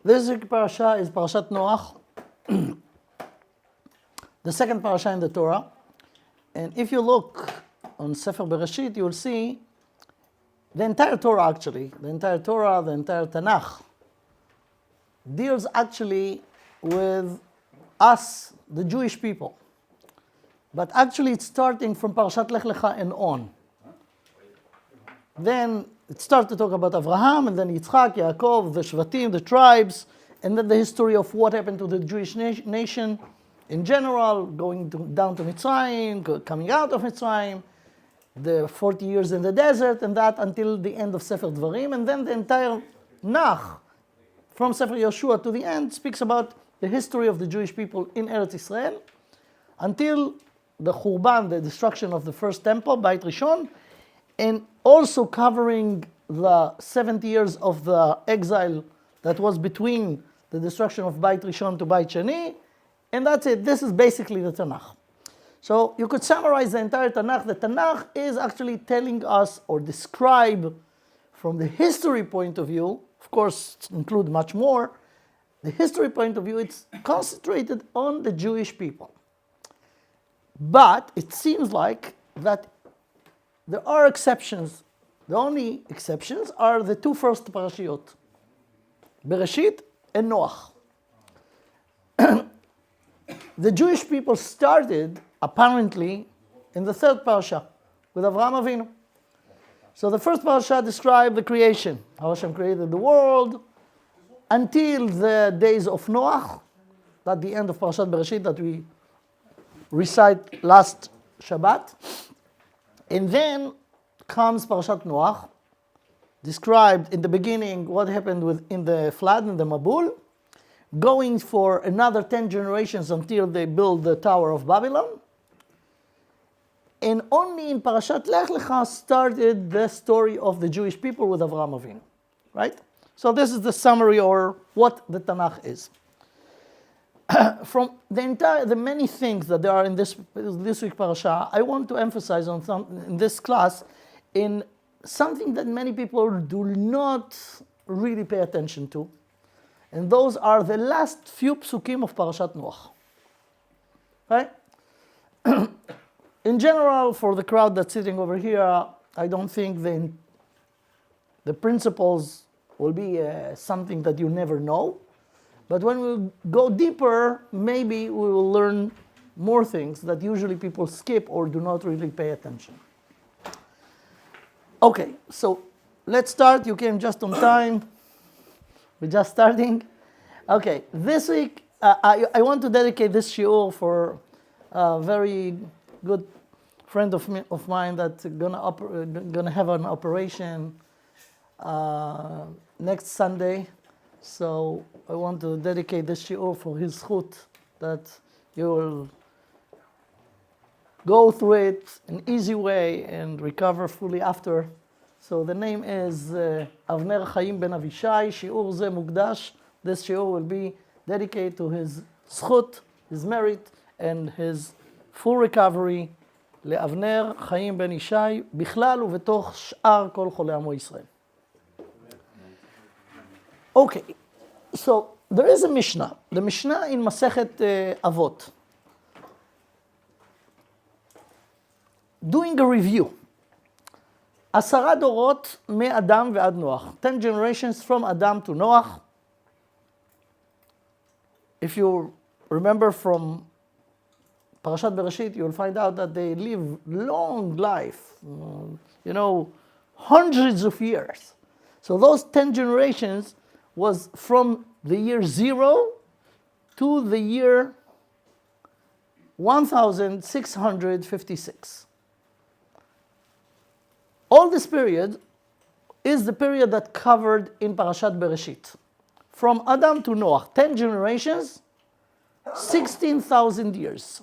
This parasha is Parashat Noach, the second parasha in the Torah. And if you look on Sefer Bereshit, you will see the entire Torah actually, the entire Tanakh, deals actually with us, the Jewish people. But actually it's starting from Parashat Lech Lecha and on. Then it starts to talk about Avraham, and then Yitzchak, Yaakov, the Shvatim, the tribes, and then the history of what happened to the Jewish nation in general, down to Mitzrayim, coming out of Mitzrayim, the 40 years in the desert, and that until the end of Sefer Dvarim. And then the entire Nach, from Sefer Yoshua to the end, speaks about the history of the Jewish people in Eretz Israel, until the Churban, the destruction of the first temple, Beit Rishon, and also covering the 70 years of the exile that was between the destruction of Beit Rishon to Beit Sheni, and that's it. This is basically the Tanakh. So you could summarize the entire Tanakh. The Tanakh is actually telling us or describe from the history point of view, of course include much more, the history point of view, it's concentrated on the Jewish people. But it seems like that there are exceptions. The only exceptions are the two first parashiyot, Bereshit and Noach. The Jewish people started, apparently, in the third parasha, with Avraham Avinu. So the first parasha described the creation, how Hashem created the world, until the days of Noach, at the end of Parashat Bereshit that we recite last Shabbat. And then comes Parashat Noach, described in the beginning what happened in the flood, in the Mabul, going for another 10 generations until they build the Tower of Babylon. And only in Parashat Lech Lecha started the story of the Jewish people with Avraham Avinu, right? So this is the summary or what the Tanakh is. From the many things that there are in this week parasha, I want to emphasize on in this class in something that many people do not really pay attention to, and those are the last few psukim of Parashat Noach. Right? In general, for the crowd that's sitting over here, I don't think the principles will be something that you never know. But when we go deeper, maybe we will learn more things that usually people skip or do not really pay attention. Okay, so let's start. You came just on time. We're just starting. Okay, this week I want to dedicate this shiur for a very good friend of mine that's gonna have an operation next Sunday. So I want to dedicate this shiur for his zchut, that you will go through it in an easy way and recover fully after. So the name is Avner Chaim Ben Avishai, shiur ze mukdash. This shiur will be dedicated to his zchut, his merit, and his full recovery. לאבנר חיים בן ישי, בכלל ובתוך שאר כל חולי עמו ישראל. Okay, so there is a Mishna. The Mishna in Masechet Avot. Doing a review. 10 דורות מאדם ועד נוח. 10 generations from Adam to Noach. If you remember from Parashat Bereshit, you'll find out that they live long life, hundreds of years. So those 10 generations was from the year 0 to the year 1656. All this period is the period that covered in Parashat Bereshit. From Adam to Noach, 10 generations, 16,000 years.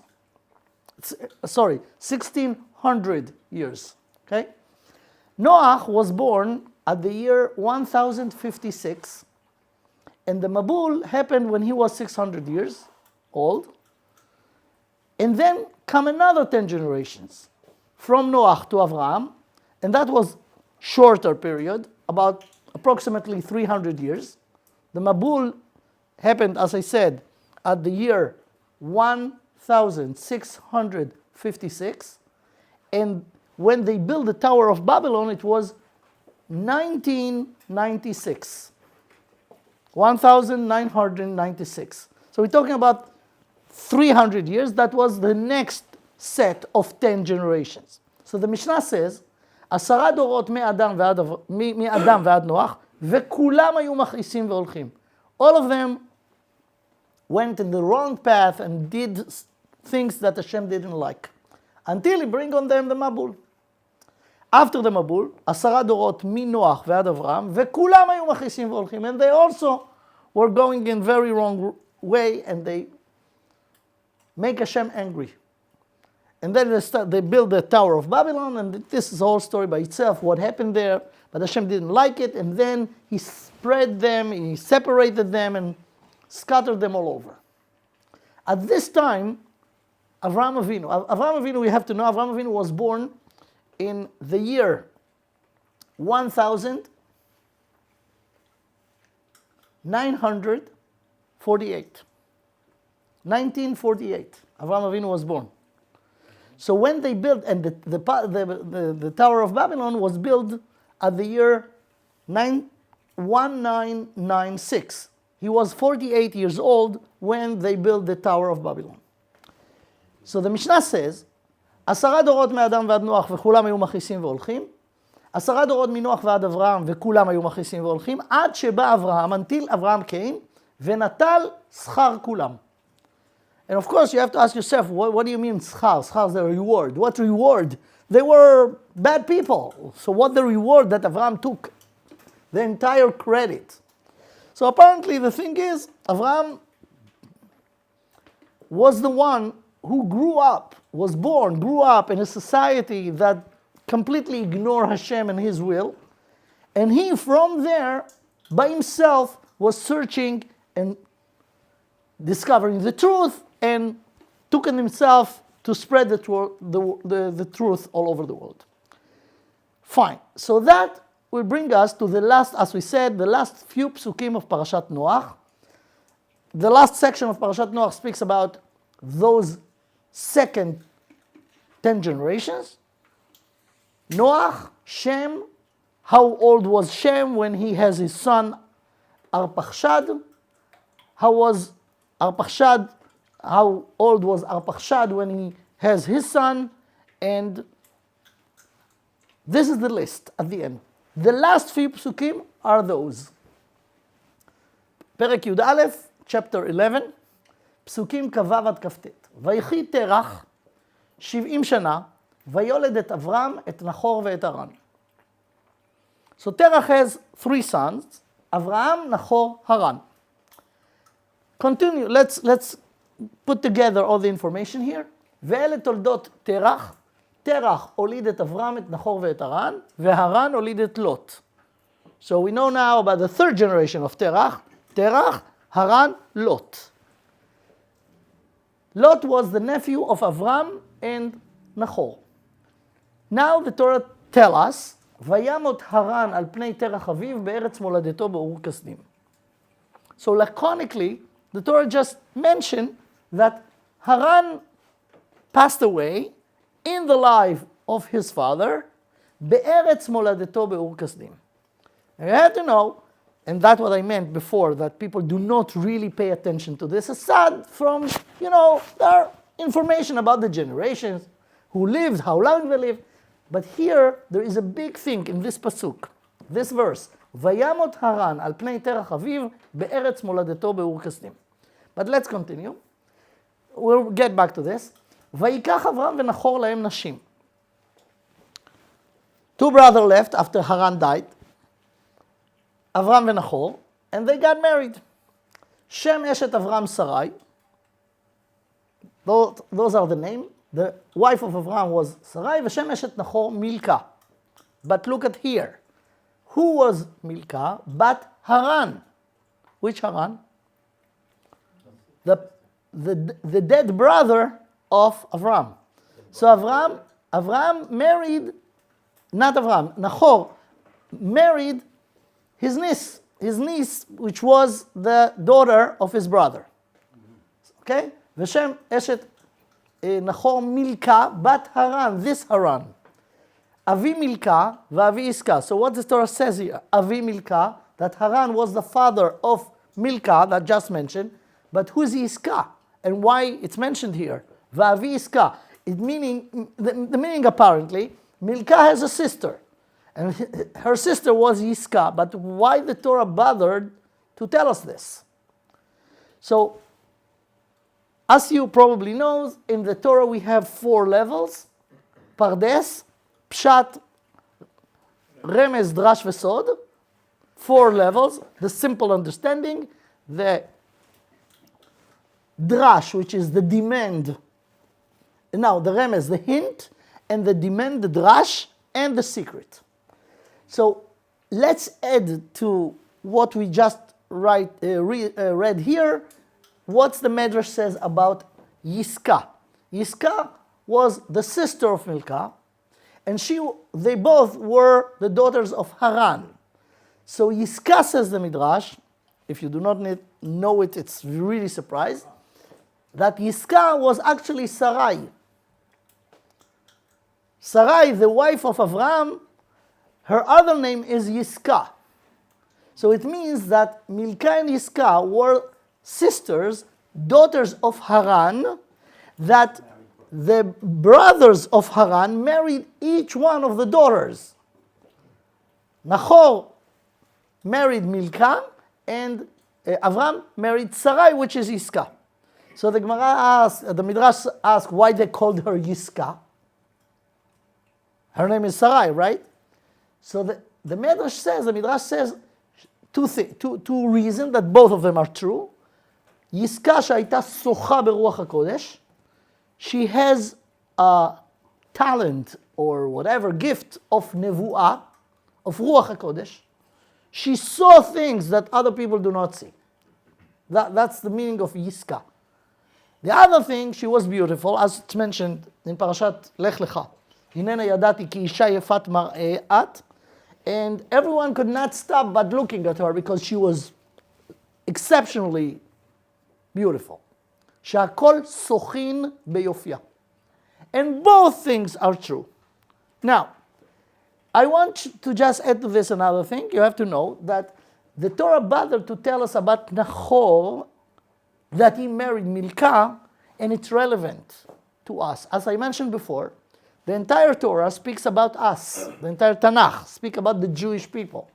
1600 years, okay? Noach was born at the year 1056, and the Mabul happened when he was 600 years old. And then come another 10 generations from Noach to Avraham, and that was shorter period, about approximately 300 years. The Mabul happened, as I said, at the year 1656. And when they built the Tower of Babylon, it was 1996. 1996. So we're talking about 300 years. That was the next set of 10 generations. So the Mishnah says, 10 דורות מאדם ועד נוח, וכולם היו מכעיסים והולכים. All of them went in the wrong path and did things that Hashem didn't like, until he bring on them the Mabul. After the Mabul, 10 דורות מנוח ועד אברהם, וכולם היו מכעיסים והולכים. And they also were going in very wrong way, and they make Hashem angry. And then they build the Tower of Babylon, and this is a whole story by itself, what happened there. But Hashem didn't like it, and then he spread them, he separated them, and scattered them all over. At this time, Avraham Avinu, we have to know, Avraham Avinu was born in the year 1948. 1948, Avraham Avinu was born. So when they built, and the Tower of Babylon was built at the year 1996. He was 48 years old when they built the Tower of Babylon. So the Mishnah says, 10 דורות מאדם ועד נוח וכולם היו מכעיסים והולכים, 10 דורות מנוח ועד אברהם וכולם היו מכעיסים והולכים, עד שבא אברהם, until Abraham came, ונטל שכר כולם. And of course, you have to ask yourself, what do you mean schar? Schar is the reward. What reward? They were bad people. So what the reward that Avraham took? The entire credit. So apparently the thing is, Avraham was the one who grew up in a society that completely ignored Hashem and His will. And he, from there, by himself, was searching and discovering the truth, and took on himself to spread the truth all over the world. Fine. So that will bring us to the last, as we said, the last few psukim of Parashat Noach. The last section of Parashat Noach speaks about those second 10 generations. Noach, Shem, how old was Shem when he has his son Arpachshad? How old was Arpachshad when he has his son? And this is the list at the end. The last few psukim are those. פרק י"א, chapter 11, פסוקים כ"ו עד כ"ט. ויחי תרח 70 שנה, ויולד את אברהם, את נחור ואת הרן. So Terach has 3 sons, Avraham, Nahor, Haran. Continue, let's put together all the information here. ואלה תולדות תרח, תרח הוליד את אברהם, את נחור ואת הרן, והרן הוליד את לוט. So we know now about the third generation of Terach, Haran, Lot. Lot was the nephew of Avram and Nahor. Now the Torah tells us, וימות הרן על פני תרח אביו בארץ מולדתו באור כשדים. So laconically, the Torah just mentioned that Haran passed away in the life of his father, בארץ מולדתו באור כשדים. And you have to know, and that's what I meant before, that people do not really pay attention to this, aside from, their information about the generations, who lived, how long they lived. But here, there is a big thing in this pasuk, this verse, וימות הרן על פני תרח אביו בארץ מולדתו באור כשדים. But let's continue. We'll get back to this. ויקח אברהם ונחור להם נשים. 2 brothers left after Haran died, Avram and Nahor, and they got married. Shem Eshet Avram Sarai. Those are the names. The wife of Avram was Sarai, Veshem Eshet Nahor Milka. But look at here. Who was Milka but Haran? Which Haran? The dead brother of Avram. So Avram married, not Avram, Nahor married his niece, his niece, which was the daughter of his brother. Okay? Veshem Eshet Nachor Milka bat Haran, this Haran. Avi Milka v'Avi Iska. So what the Torah says here, Avi Milka, that Haran was the father of Milka, that just mentioned, but who is Iska? And why it's mentioned here? V'Avi Iska. It meaning, the meaning apparently, Milka has a sister. And her sister was Iska. But why the Torah bothered to tell us this? So, as you probably know, in the Torah we have 4 levels. Pardes, Pshat, Remez, Drash, Vesod. 4 levels. The simple understanding, the Drash, which is the demand. Now, the Remez, the hint, and the demand, the Drash, and the secret. So, let's add to what we just read here, what's the Medrash says about Yiska. Yiska was the sister of Milka, and they both were the daughters of Haran. So Yiska, says the Midrash, if you do not know it, it's really surprised, that Yiska was actually Sarai. Sarai, the wife of Avraham, her other name is Yiska. So it means that Milka and Yiska were sisters, daughters of Haran, that the brothers of Haran married each one of the daughters. Nachor married Milka, and Avram married Sarai, which is Yiska. So the Midrash asks why they called her Yiska. Her name is Sarai, right? So the Midrash says two reasons that both of them are true. Yiska שהייתה שוחה ברוח הקודש. She has a talent or whatever, gift of nevuah, of ruach HaKodesh. She saw things that other people do not see. That's the meaning of Yiska. The other thing, she was beautiful, as it's mentioned in Parashat Lech Lecha. הננה ידעתי כי אישה יפת מראה את. And everyone could not stop but looking at her because she was exceptionally beautiful. שהכל שוכין ביופייה. And both things are true. Now, I want to just add to this another thing. You have to know that the Torah bothered to tell us about Nachor, that he married Milka, and it's relevant to us. As I mentioned before, the entire Torah speaks about us. The entire Tanakh speaks about the Jewish people.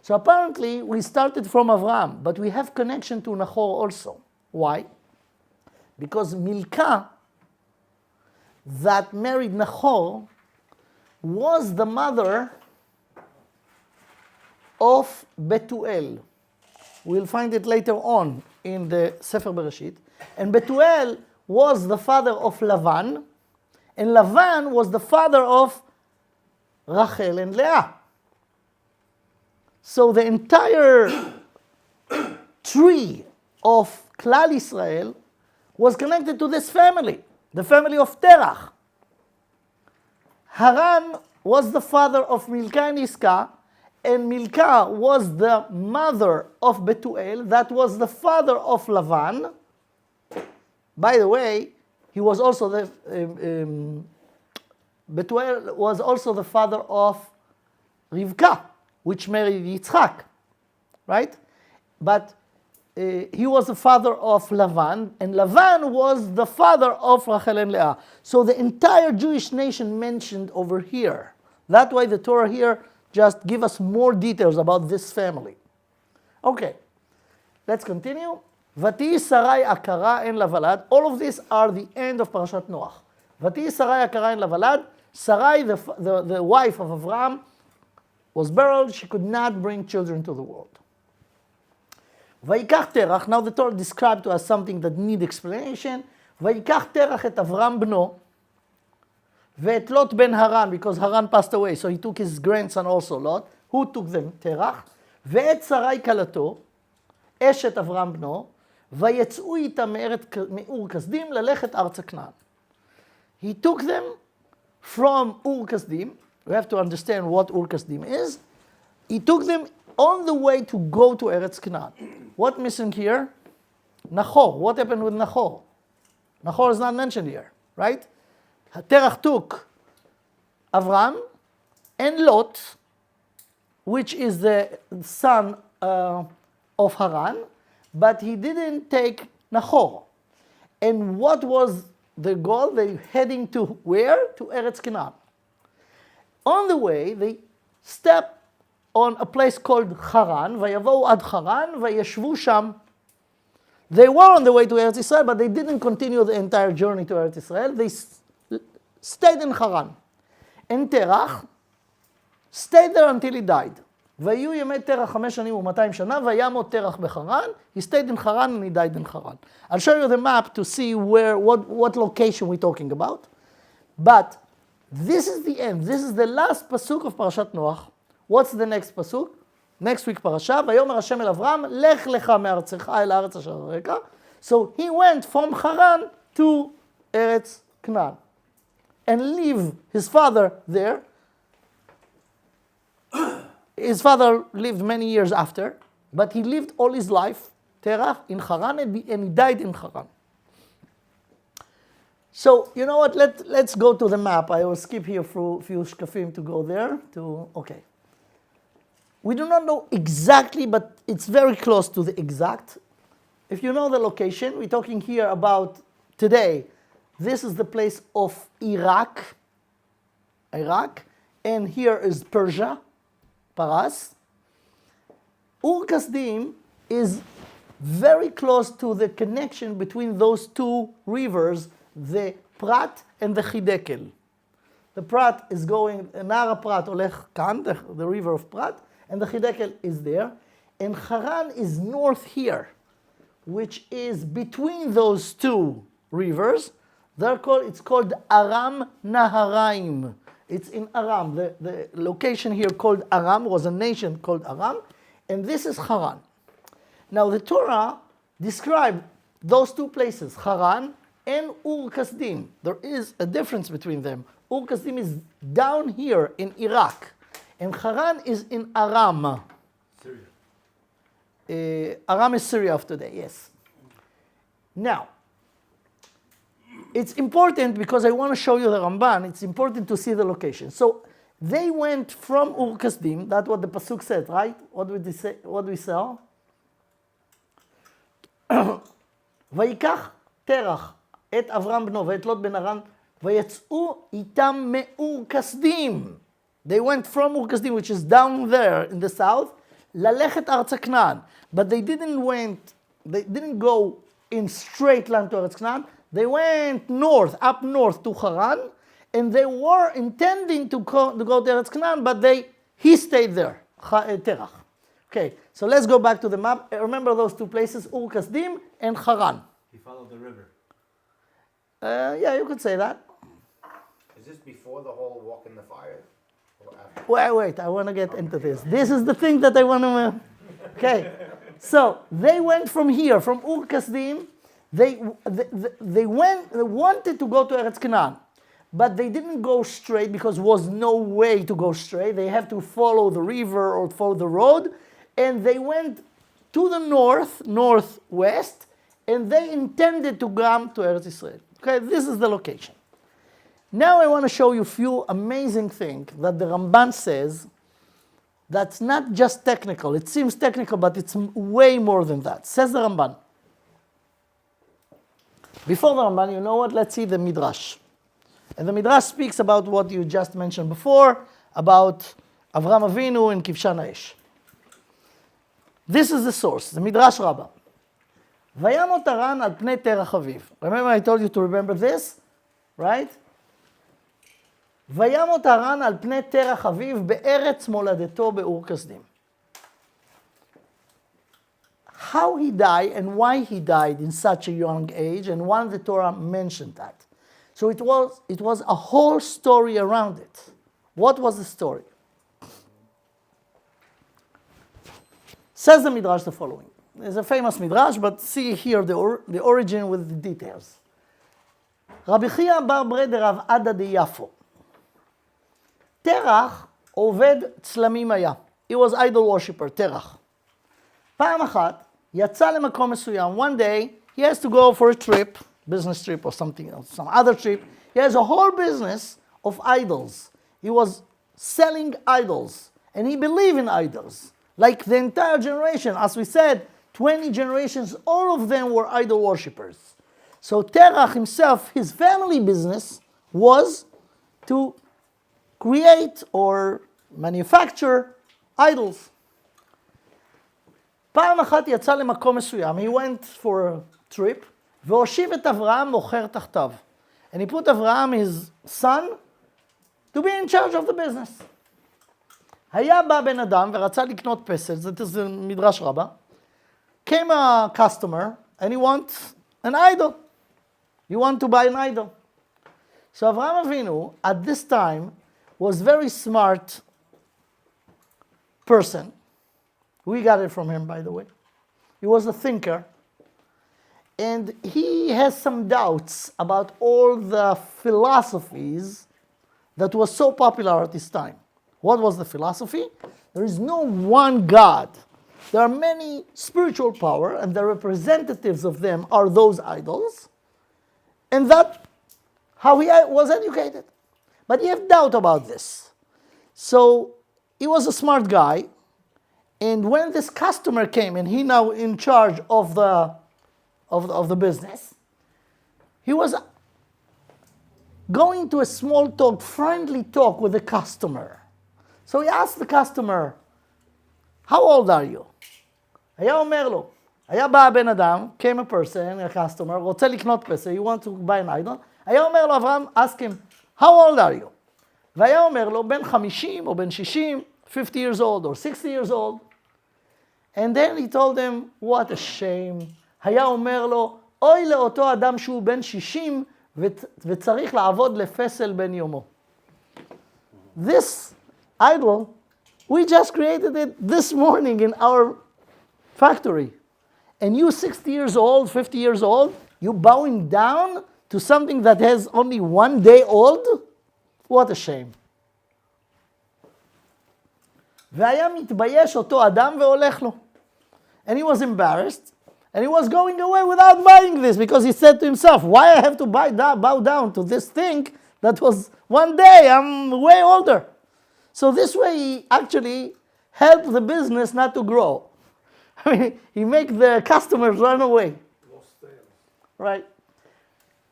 So apparently, we started from Avraham, but we have connection to Nachor also. Why? Because Milka, that married Nachor, was the mother of Betuel. We'll find it later on in the Sefer Bereshit. And Betuel was the father of Lavan, and Lavan was the father of Rachel and Leah. So the entire tree of Klal Israel was connected to this family, the family of Terach. Haran was the father of Milka and Iska, and Milka was the mother of Betuel, that was the father of Lavan. By the way, he was also Betuel was also the father of Rivka, which married Yitzchak, right? But he was the father of Lavan, and Lavan was the father of Rachel and Leah. So the entire Jewish nation mentioned over here. That's why the Torah here just give us more details about this family. Okay, let's continue. Vati Sarai akara en lavalad. All of these are the end of Parashat Noach. Vati Sarai akara en lavalad. Sarai, the wife of Avraham, was buried. She could not bring children to the world. ויקח תרח, now the Torah described to us something that need explanation. ויקח תרח את אברהם בנו, ואת לוט בן הרן, because Haran passed away, so he took his grandson also, Lot. Who took them? תרח. ואת שרי כלתו, אשת אברהם בנו, ויצאו איתה מאור כסדים ללכת ארצה כנען. He took them from Ur Kasdim. We have to understand what Ur Kasdim is. He took them on the way to go to Eretz Canaan. What missing here? Nahor. What happened with Nahor? Nahor is not mentioned here, right? Terach took Avram and Lot, which is the son of Haran, but he didn't take Nahor. And what was the goal? They heading to where? To Eretz Canaan. On the way, they stepped on a place called Haran, Vayavohu ad Haran, Vayeshvu sham. They were on the way to Eretz Israel, but they didn't continue the entire journey to Eretz Israel. They stayed in Haran. And Terach stayed there until he died. ויהיו ימי תרח 5 שנים ו200 שנה, וימות תרח בחרן. He stayed in Haran and he died in Haran. I'll show you the map to see what location we're talking about. But this is the end. This is the last pasuk of Parashat Noach. What's the next pasuk? Next week parasha. ויאמר השם אל אברהם, לך לך מארצך אל הארץ אשר אראך. So he went from Haran to Eretz Canaan and leave his father there. His father lived many years after, but he lived all his life, Terach, in Haran, and he died in Haran. So, you know what, let's go to the map. I will skip here for a few shkafim to go there. Okay. We do not know exactly, but it's very close to the exact. If you know the location, we're talking here about today. This is the place of Iraq, and here is Persia, Paras. Ur Kasdim is very close to the connection between those two rivers, the Prat and the Chidekel. The Prat is going, Nara Prat olech kan, the river of Prat, and the Chidekel is there. And Haran is north here, which is between those two rivers. It's called Aram Naharaim. It's in Aram. The location here called Aram was a nation called Aram, and this is Haran. Now the Torah described those two places, Haran and Ur Kasdim. There is a difference between them. Ur Kasdim is down here in Iraq, and Haran is in Aram. Syria. Aram is Syria of today, yes. Now, it's important because I want to show you the Ramban. It's important to see the location. So they went from Ur Kasdim. That's what the pasuk said, right? What did we say? What do we saw? ויקח תרח את אברהם בנו ואת לוט בן הרן ויצאו איתם מאור כסדים. They went from Ur Kasdim, which is down there in the south, ללכת ארצה כנען. But they didn't go in straight line to Eretz Canaan. They went north, up north to Haran, and they were intending to go to Eretz Canaan, but he stayed there, Terach. Okay, so let's go back to the map. Remember those two places, Ur Kasdim and Haran. He followed the river. Yeah, you could say that. Is this before the whole walk in the fire? Or after? Wait, I want to get into this. This is the thing that I want to... Okay, so they went from here, from Ur Kasdim. They wanted to go to Eretz Canaan, but they didn't go straight because there was no way to go straight. They have to follow the river or follow the road, and they went to the northwest, and they intended to come to Eretz Israel. Okay, this is the location. Now I want to show you a few amazing things that the Ramban says that's not just technical. It seems technical, but it's way more than that. Says the Ramban. Before the Ramban, you know what? Let's see the Midrash. And the Midrash speaks about what you just mentioned before, about Avraham Avinu and Kivshan Ha'esh. This is the source, the Midrash Rabbah. וימות הרן על פני תרח אביו. Remember I told you to remember this? Right? וימות הרן על פני תרח אביו בארץ מולדתו באור כסדים. How he died and why he died in such a young age, and when the Torah mentioned that. So it was a whole story around it. What was the story? Says the Midrash the following. It's a famous Midrash, but see here the origin with the details. רבי חייא בר ברי דרב עדה דיפו. תרח עובד צלמים היה. he was idol worshipper, Terach. פעם אחת, יצא למקום מסוים. One day, he has to go for a trip, business trip or something else, some other trip. He has a whole business of idols. He was selling idols, and he believed in idols. Like the entire generation, as we said, 20 generations, all of them were idol worshippers. So Terach himself, his family business was to create or manufacture idols. פעם אחת יצא למקום מסוים, he went for a trip, והושיב את אברהם מוכר תחתיו. And he put Avraham, his son, to be in charge of the business. היה בא בן אדם ורצה לקנות פסל, זה מדרש רבה. Came a customer and he wants an idol. You want to buy an idol. So Avraham Avinu, at this time, was very smart person. We got it from him, by the way. He was a thinker. And he has some doubts about all the philosophies that was so popular at this time. What was the philosophy? There is no one God. There are many spiritual power, and the representatives of them are those idols. And that's how he was educated. But he had doubt about this. So he was a smart guy. And when this customer came, and he now in charge of the business, he was going to a small talk, friendly talk with the customer. So he asked the customer, how old are you? היה אומר לו, היה בא בן אדם, came a person, a customer, רוצה לקנות פסל, you want to buy an idol, היה אומר לו, אברהם, ask him, how old are you? והיה אומר לו, בן 50 או בן 60, 50 years old or 60 years old. And then he told him, what a shame. היה אומר לו, אוי לאותו אדם שהוא בן 60 וצריך לעבוד לפסל בן יומו. This idol, we just created it this morning in our factory. And you 60 years old, 50 years old, you bowing down to something that has only 1 day old? What a shame. והיה מתבייש אותו אדם והולך לו. And he was embarrassed, and he was going away without buying this, because he said to himself, why I have to bow down to this thing that was 1 day, I'm way older. So this way he actually helped the business not to grow. I mean, he make the customers run away. Right.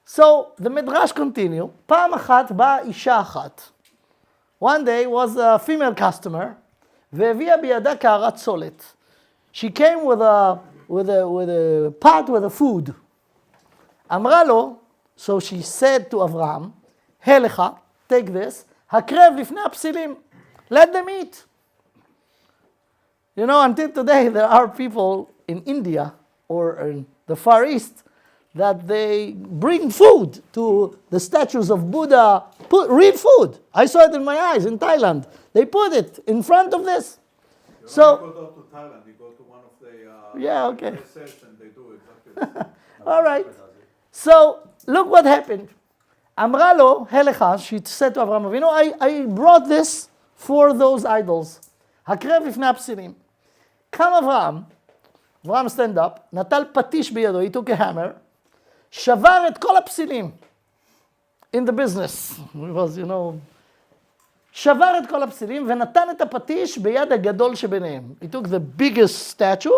So the Midrash continue. פעם אחת באה אישה אחת. One day was a female customer, והביאה בידה קערת סולת. She came with a pot with a food. אמרה לו, so she said to Avraham, לך, take this, הקרב לפני הפסילים. Let them eat. You know, until today, there are people in India or in the Far East that they bring food to the statues of Buddha, real food. I saw it in my eyes in Thailand. They put it in front of this. So, you go to Thailand, you go to one of the yeah, okay. places and they do exactly the all right. So, look what happened. אמרה לו, לך, she said to Avraham Avinu, I brought this for those idols. הקרב לפני הפסילים. קם אברהם stand up, נטל פטיש בידו, he took a hammer, שבר את כל הפסילים. In the business, it was, you know, שבר את כל הפסילים ונתן את הפטיש ביד הגדול שביניהם. He took the biggest statue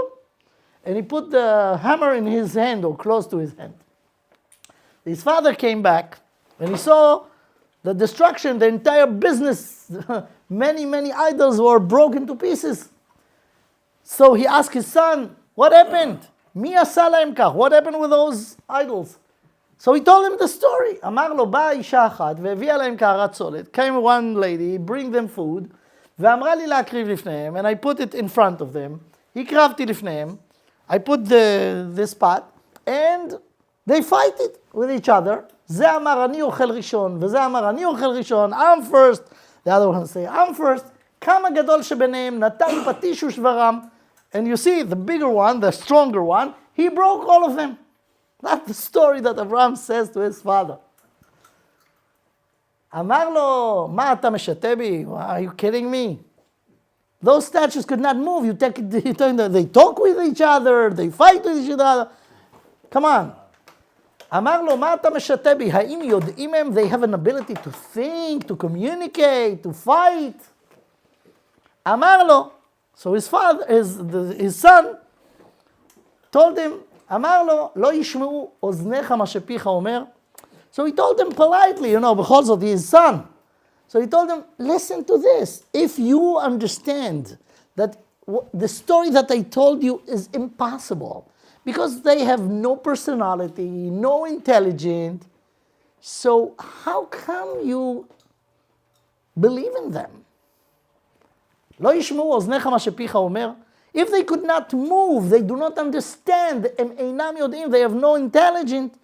and he put the hammer in his hand or close to his hand. His father came back and he saw the destruction, the entire business, many idols were broken to pieces. So he asked his son, what happened? מי עשה להם כך? What happened with those idols? So he told him the story. אמר לו, באה אישה אחת והביאה להם קערת סולת. Came one lady, bring them food, ואמרה לי להקריב לפניהם, and I put it in front of them. הקרבתי לפניהם, I put this pot, and they fight it with each other. זה אמר אני אוכל ראשון, וזה אמר אני אוכל ראשון, I'm first. The other one say, I'm first. כמה גדול שביניהם נתן פטיש ושברם. And you see, the bigger one, the stronger one, he broke all of them. That's the story that Abraham says to his father. אמר לו, מה אתה משתה בי? Are you kidding me? Those statues could not move. They talk with each other, they fight with each other. Come on. אמר לו, מה אתה משתה בי? האם יודעים הם? They have an ability to think, to communicate, to fight. אמר לו, so his son told him, אמר לו, לא ישמעו אוזניך מה שפיך אומר. So he told him politely, בכל זאת, his son. So he told him, listen to this. If you understand that the story that I told you is impossible, because they have no personality, no intelligence, so how come you believe in them? לא ישמעו אוזניך מה שפיך אומר. If they could not move, they do not understand, הם אינם יודעים, they have no intelligence,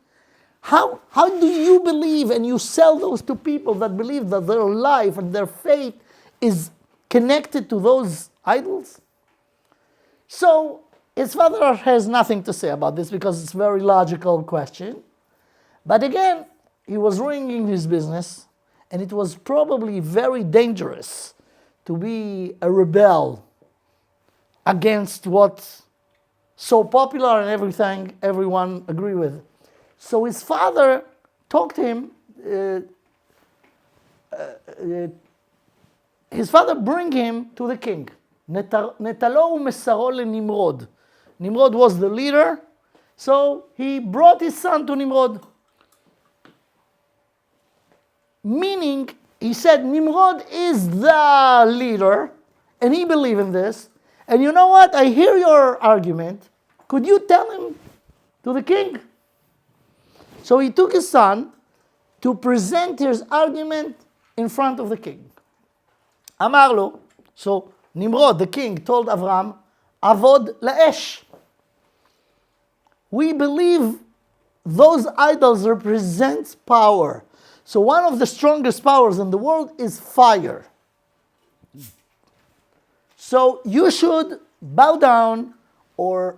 how do you believe and you sell those to people that believe that their life and their faith is connected to those idols? So his father has nothing to say about this because it's a very logical question. But again, he was ruining his business, and it was probably very dangerous to be a rebel against what's so popular and everyone agree with. So his father talked to him, his father bring him to the king. נטלו ומסרו לנמרוד. Nimrod was the leader, so he brought his son to Nimrod. Meaning, he said, Nimrod is the leader, and he believed in this. And you know what? I hear your argument. Could you tell him to the king? So he took his son to present his argument in front of the king. אמר לו, so Nimrod, the king, told Avram, Avod la'esh. We believe those idols represent power. So one of the strongest powers in the world is fire. So you should bow down or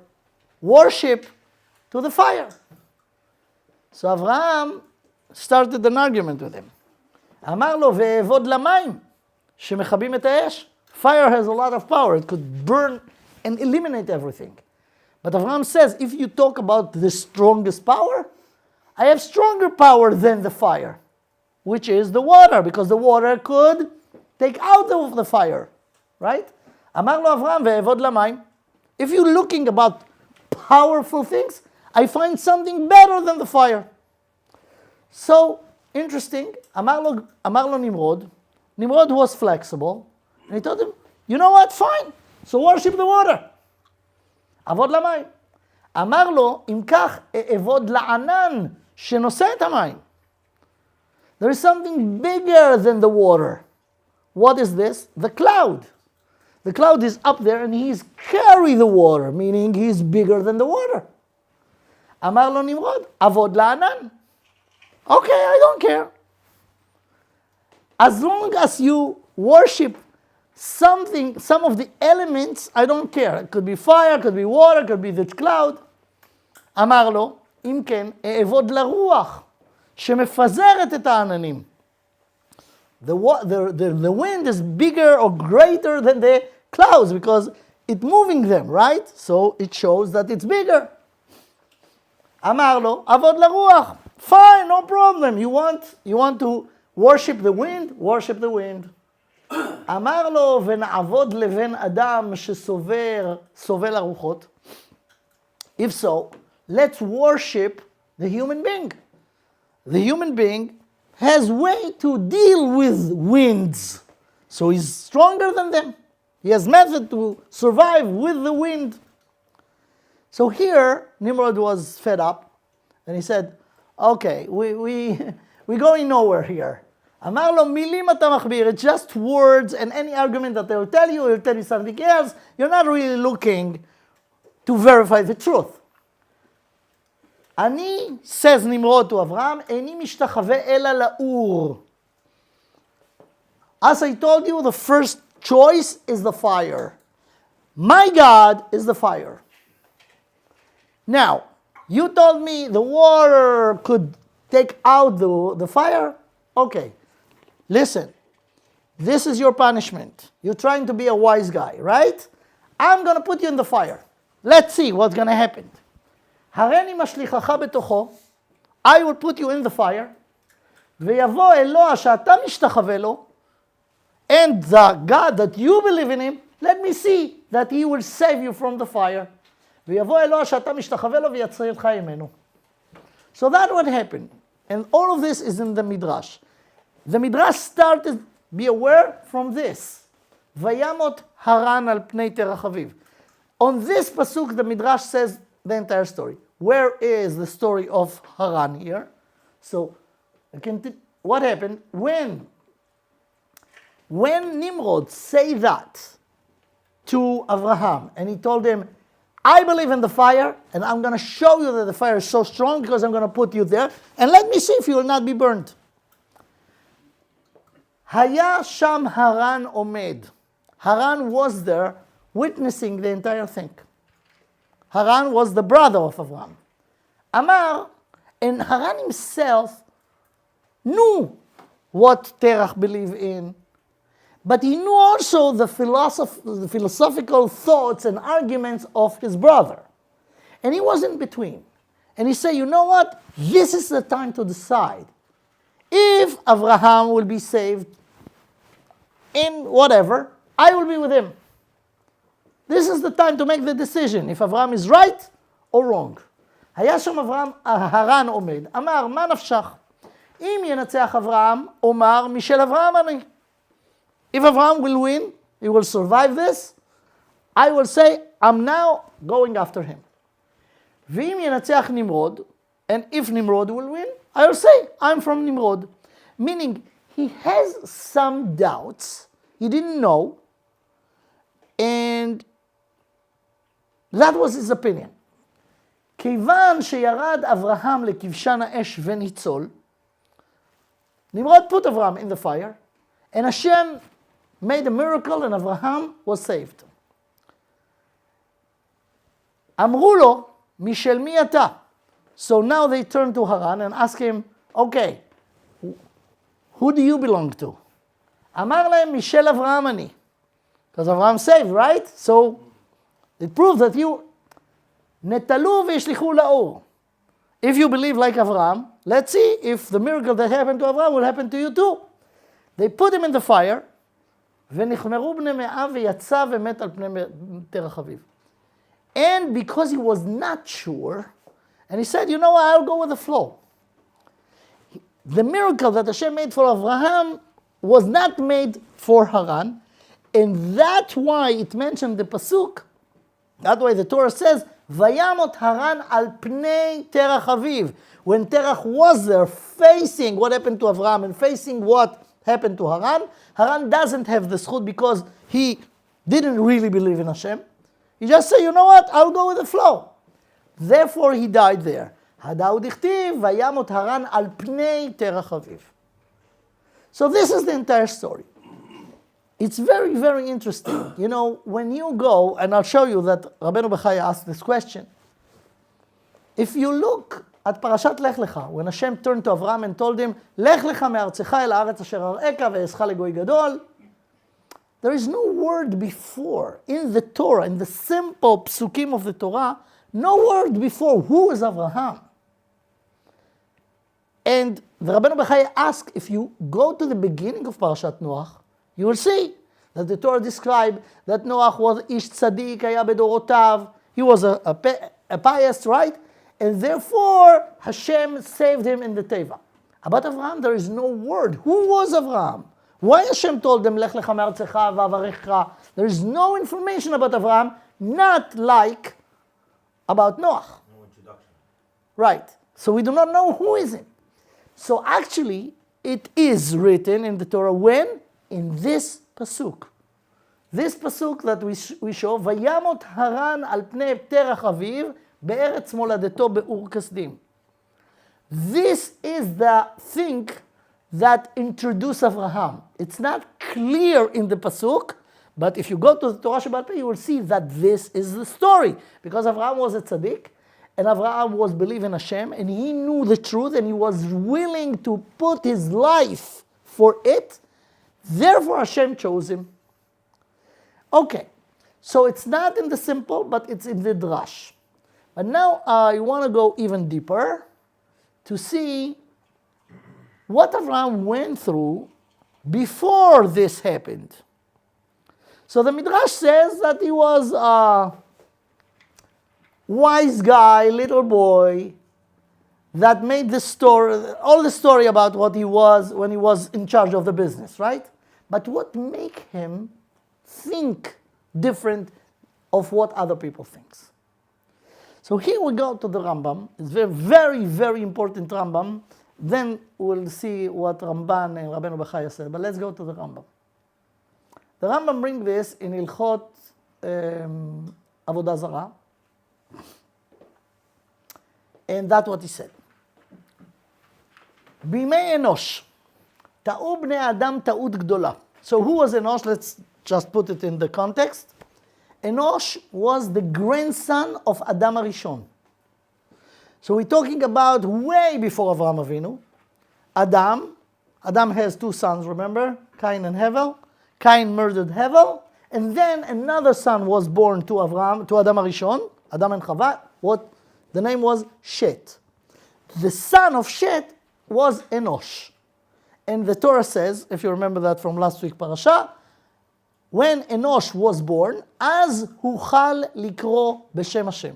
worship to the fire. So Avraham started an argument with him. אמר לו, ואעבוד למים, שמכבים את האש. Fire has a lot of power. It could burn and eliminate everything. But Avraham says, if you talk about the strongest power, I have stronger power than the fire, which is the water, because the water could take out of the fire, right? אמר לו אברהם, ואעבוד למים. If you're looking about powerful things, I find something better than the fire. So, interesting, אמר לו נמרוד. Nimrod was flexible, and he told him, you know what, fine, so worship the water. עבוד למים. אמר לו, אם כך, אעבוד לענן שנושא את המים. There is something bigger than the water. What is this? The cloud. The cloud is up there and he's carry the water, meaning he's bigger than the water. אמר לו נמרוד, עבוד לענן. Okay, I don't care. As long as you worship something, some of the elements, I don't care. It could be fire, it could be water, it could be the cloud. אמר לו, אם כן, אעבוד לרוח שמפזרת את העננים. The wind is bigger or greater than the clouds because it's moving them, right? So it shows that it's bigger. אמר לו, עבוד לרוח. Fine, no problem. You want to worship the wind? Worship the wind. אמר לו, ונעבוד לבן אדם סובל הרוחות. If so, let's worship the human being. The human being has way to deal with winds. So he's stronger than them. He has method to survive with the wind. So here, Nimrod was fed up, and he said, okay, we're going nowhere here. אמר לו, מילים אתה מחביר, it's just words, and any argument that they will tell you something else. You're not really looking to verify the truth. אני, says נמרוד to אברהם, איני משתחווה אלא לאור. As I told you, the first choice is the fire. My God is the fire. Now, you told me the water could take out the fire. Okay, listen. this is your punishment. You're trying to be a wise guy, right? I'm going to put you in the fire. Let's see what's going to happen. הריני משליחך בתוכו, I will put you in the fire, ויבוא אלוה שאתה משתחווה לו, and the God that you believe in him, let me see that he will save you from the fire. ויבוא אלוה שאתה משתחווה לו ויצילך ממנו. So that's what happened. And all of this is in the Midrash. The Midrash started, be aware, from this. וימות הרן על פני תרח אביב. On this pasuk, the Midrash says the entire story. Where is the story of Haran here? So, what happened? When Nimrod say that to Avraham, and he told him, I believe in the fire, and I'm going to show you that the fire is so strong because I'm going to put you there, and let me see if you will not be burned. Haya sham Haran omed. Haran was there witnessing the entire thing. Haran was the brother of Avraham. Amar, and Haran himself knew what Terach believed in, but he knew also the philosophical thoughts and arguments of his brother. And he was in between. And he said, you know what? This is the time to decide if Avraham will be saved in whatever, I will be with him. This is the time to make the decision, if Avraham is right or wrong. היה שם הרן עומד, אמר, מה נפשך? אם ינצח אברהם, אומר, משל אברהם אני. If Avraham will win, he will survive this, I will say, I'm now going after him. ואם ינצח נמרוד, and if Nimrod will win, I will say, I'm from Nimrod. Meaning, he has some doubts, he didn't know, and that was his opinion. כיוון שירד אברהם לכבשן האש וניצול, Nimrod put Avraham in the fire, and Hashem made a miracle and Avraham was saved. אמרו לו, משל מי אתה? So now they turn to Haran and ask him, okay, who do you belong to? אמר להם, משל אברהם אני. Because Avraham saved, right? So it proves that you נטלו וישליכו לאור. If you believe like Avraham, let's see if the miracle that happened to Avraham will happen to you too. They put him in the fire, ונכמרו בני מאה ויצא ומת על פני תרח אביב. And because he was not sure, and he said, you know what, I'll go with the flow. The miracle that Hashem made for Avraham was not made for Haran, and that's why it mentioned the pasuk. That's why the Torah says, Vayamot Haran al pnei terach aviv. When Terach was there facing what happened to Avraham and facing what happened to Haran, Haran doesn't have the zchut because he didn't really believe in Hashem. He just said, you know what, I'll go with the flow. Therefore he died there. Hadau dichtiv, Vayamot Haran al pnei terach aviv. So this is the entire story. It's very, very interesting. You know, when you go, and I'll show you that Rabbeinu Bechaya asked this question. If you look at Parashat Lech Lecha, when Hashem turned to Avraham and told him, Lech Lecha me'artzecha el haaretz asher are'eka ve'escha legoy gadol, there is no word before in the Torah, in the simple psukim of the Torah, no word before who is Avraham. And the Rabbeinu Bechaya asked, if you go to the beginning of Parashat Noach, you will see that the Torah described that Noach was ish tzaddik, haya bedorotav. He was a pious, right? And therefore, Hashem saved him in the Teva. About Avraham, there is no word. Who was Avraham? Why Hashem told them, Lech lecha me'artzecha va'avarecha? There is no information about Avraham, not like about Noach. No introduction. Right. So we do not know who is him. So actually, it is written in the Torah when? In this pasuk. This pasuk that we show, Vayamot Haran al pnei terach aviv be'eretz moladeto be'ur kasdim. This is the thing that introduced Avraham. It's not clear in the pasuk, but if you go to the Torah Shebaal Peh, you will see that this is the story. Because Avraham was a tzaddik, and Avraham was believing Hashem, and he knew the truth, and he was willing to put his life for it. Therefore Hashem chose him. Okay, so it's not in the simple, but it's in the drash. But now I want to go even deeper to see what Avraham went through before this happened. So the Midrash says that he was a wise guy, little boy, that made this story, all the story about what he was when he was in charge of the business, right? But what make him think different of what other people thinks? So here we go to the Rambam. It's a very, very important Rambam. Then we'll see what Ramban and Rabbeinu Bechaya said. But let's go to the Rambam. The Rambam brings this in Ilchot Avodah Zarah. And that's what he said. בימי אנוש, טעו בני אדם טעות גדולה. So who was Enosh? Let's just put it in the context. Enosh was the grandson of Adam HaRishon. So we're talking about way before Avraham Avinu. Adam has two sons, remember? Cain and Hevel. Cain murdered Hevel. And then another son was born to Adam HaRishon, Adam and Chava. What? The name was Shet. The son of Shet was Enosh. And the Torah says, if you remember that from last week's parasha, when Enosh was born, אז הוחל לקרוא בשם השם.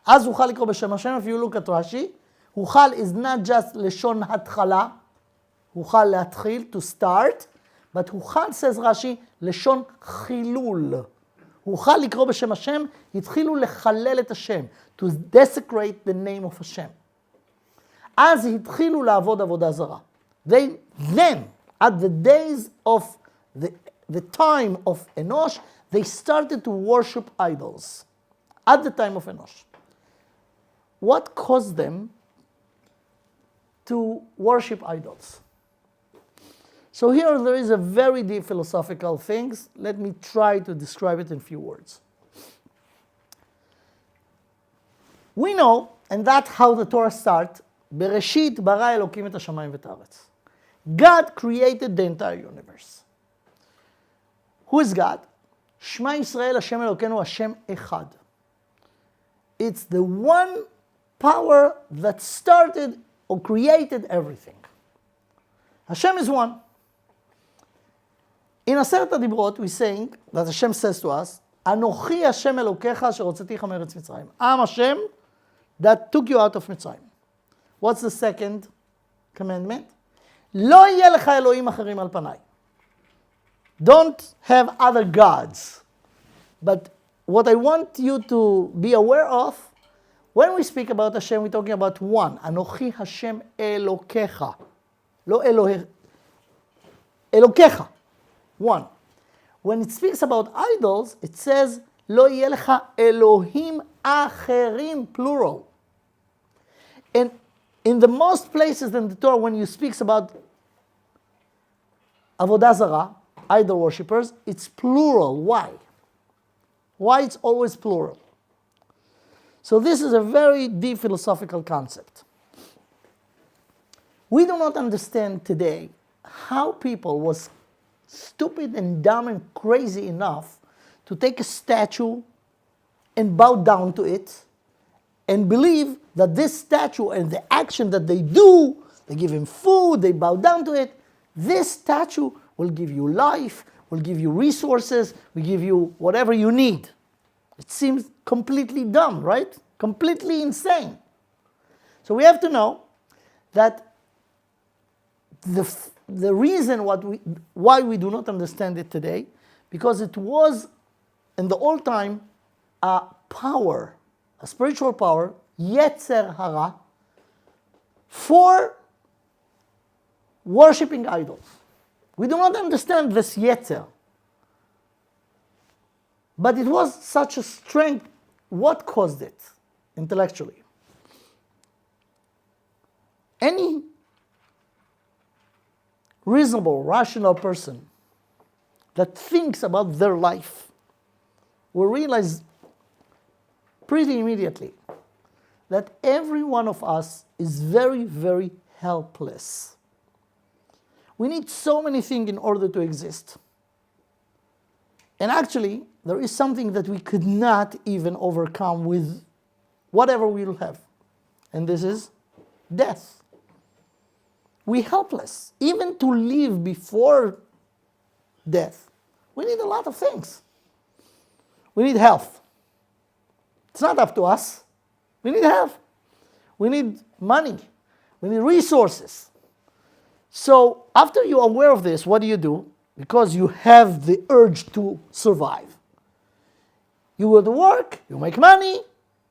אז הוחל לקרוא בשם השם, if you look at Rashi, הוחל is not just לשון התחלה, הוחל להתחיל, to start, but הוחל, says Rashi, לשון חילול. הוחל לקרוא בשם השם, התחילו לחלל את השם, to desecrate the name of השם. אז התחילו לעבוד עבודה זרה. Then, at the days of the time of Enosh, they started to worship idols. At the time of Enosh. What caused them to worship idols? So here there is a very deep philosophical things. Let me try to describe it in few words. We know, and that's how the Torah starts, Bereshit bara Elokim et hashamayim v'et haaretz. God created the entire universe. Who is God? Shema Yisrael Hashem Elokeinu Hashem Echad. It's the one power that started or created everything. Hashem is one. In Aseret HaDibrot, we're saying that Hashem says to us, Anochi Hashem Elokecha asher hotzeticha me'eretz Mitzrayim. I'm Hashem that took you out of Mitzrayim. What's the second commandment? לא יהיה לך אלוהים אחרים על פניי. Don't have other gods. But what I want you to be aware of, when we speak about Hashem, we're talking about one. Anochi Hashem Elokecha. לא אלוהי. Elokecha. One. When it speaks about idols, it says, לא יהיה לך אלוהים אחרים, plural. And in the most places in the Torah, when you speaks about Avodah Zarah, idol worshippers, it's plural. Why? Why it's always plural? So this is a very deep philosophical concept. We do not understand today how people was stupid and dumb and crazy enough to take a statue and bow down to it and believe that this statue and the action that they do, they give him food, they bow down to it, this statue will give you life, will give you resources, will give you whatever you need. It seems completely dumb, right? Completely insane. So we have to know that the reason why we do not understand it today, because it was in the old time a power, a spiritual power, Yetzer Hara, for worshipping idols. We do not understand this Yetzer. But it was such a strength. What caused it intellectually? Any reasonable, rational person that thinks about their life will realize pretty immediately that every one of us is very, very helpless. We need so many things in order to exist. And actually, there is something that we could not even overcome with whatever we will have. And this is death. We're helpless. Even to live before death, we need a lot of things. We need health. It's not up to us. We need health. We need money. We need resources. So after you're aware of this, what do? Because you have the urge to survive. You go to work, you make money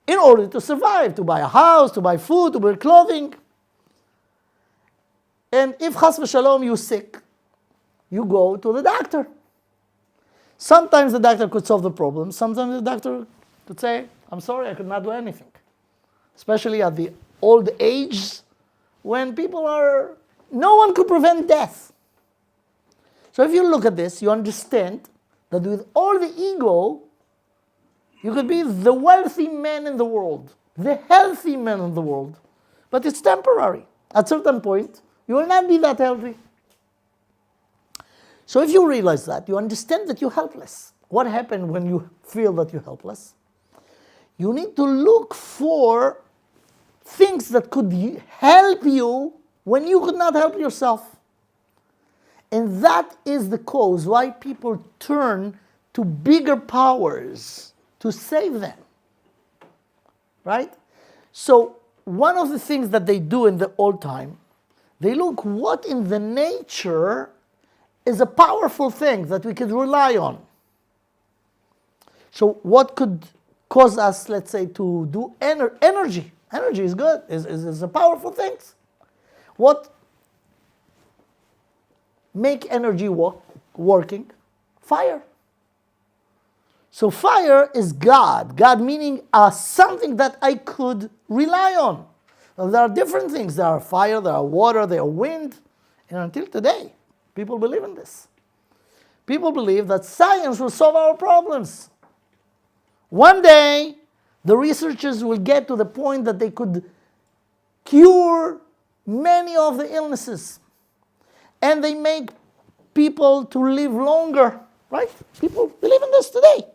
in order to survive, to buy a house, to buy food, to buy clothing. And if chas v'shalom you're sick, you go to the doctor. Sometimes the doctor could solve the problem. Sometimes the doctor could say, I'm sorry, I could not do anything. Especially at the old age, when no one could prevent death. So if you look at this, you understand that with all the ego, you could be the wealthy man in the world, the healthy man in the world, but it's temporary. At a certain point, you will not be that healthy. So if you realize that, you understand that you're helpless. What happened when you feel that you're helpless? You need to look for things that could help you when you could not help yourself. And that is the cause why people turn to bigger powers to save them. Right? So one of the things that they do in the old time, they look what in the nature is a powerful thing that we could rely on. So what could cause us, let's say, to do energy? Energy is good, is a powerful thing. What make energy working? Fire. So fire is God. God meaning something that I could rely on. Now, there are different things. There are fire, there are water, there are wind. And until today, people believe in this. People believe that science will solve our problems. One day, the researchers will get to the point that they could cure many of the illnesses. And they make people to live longer, right? People believe in this today.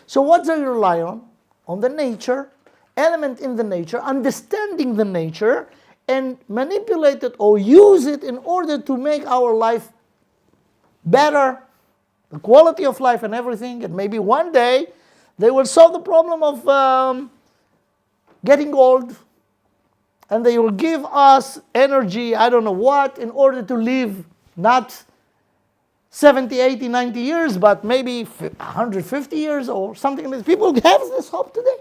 So what do they rely on? On the nature, element in the nature, understanding the nature, and manipulate it or use it in order to make our life better, the quality of life and everything. And maybe one day they will solve the problem of getting old, and they will give us energy, I don't know what, in order to live not 70, 80, 90 years, but maybe 150 years or something like that. People have this hope today.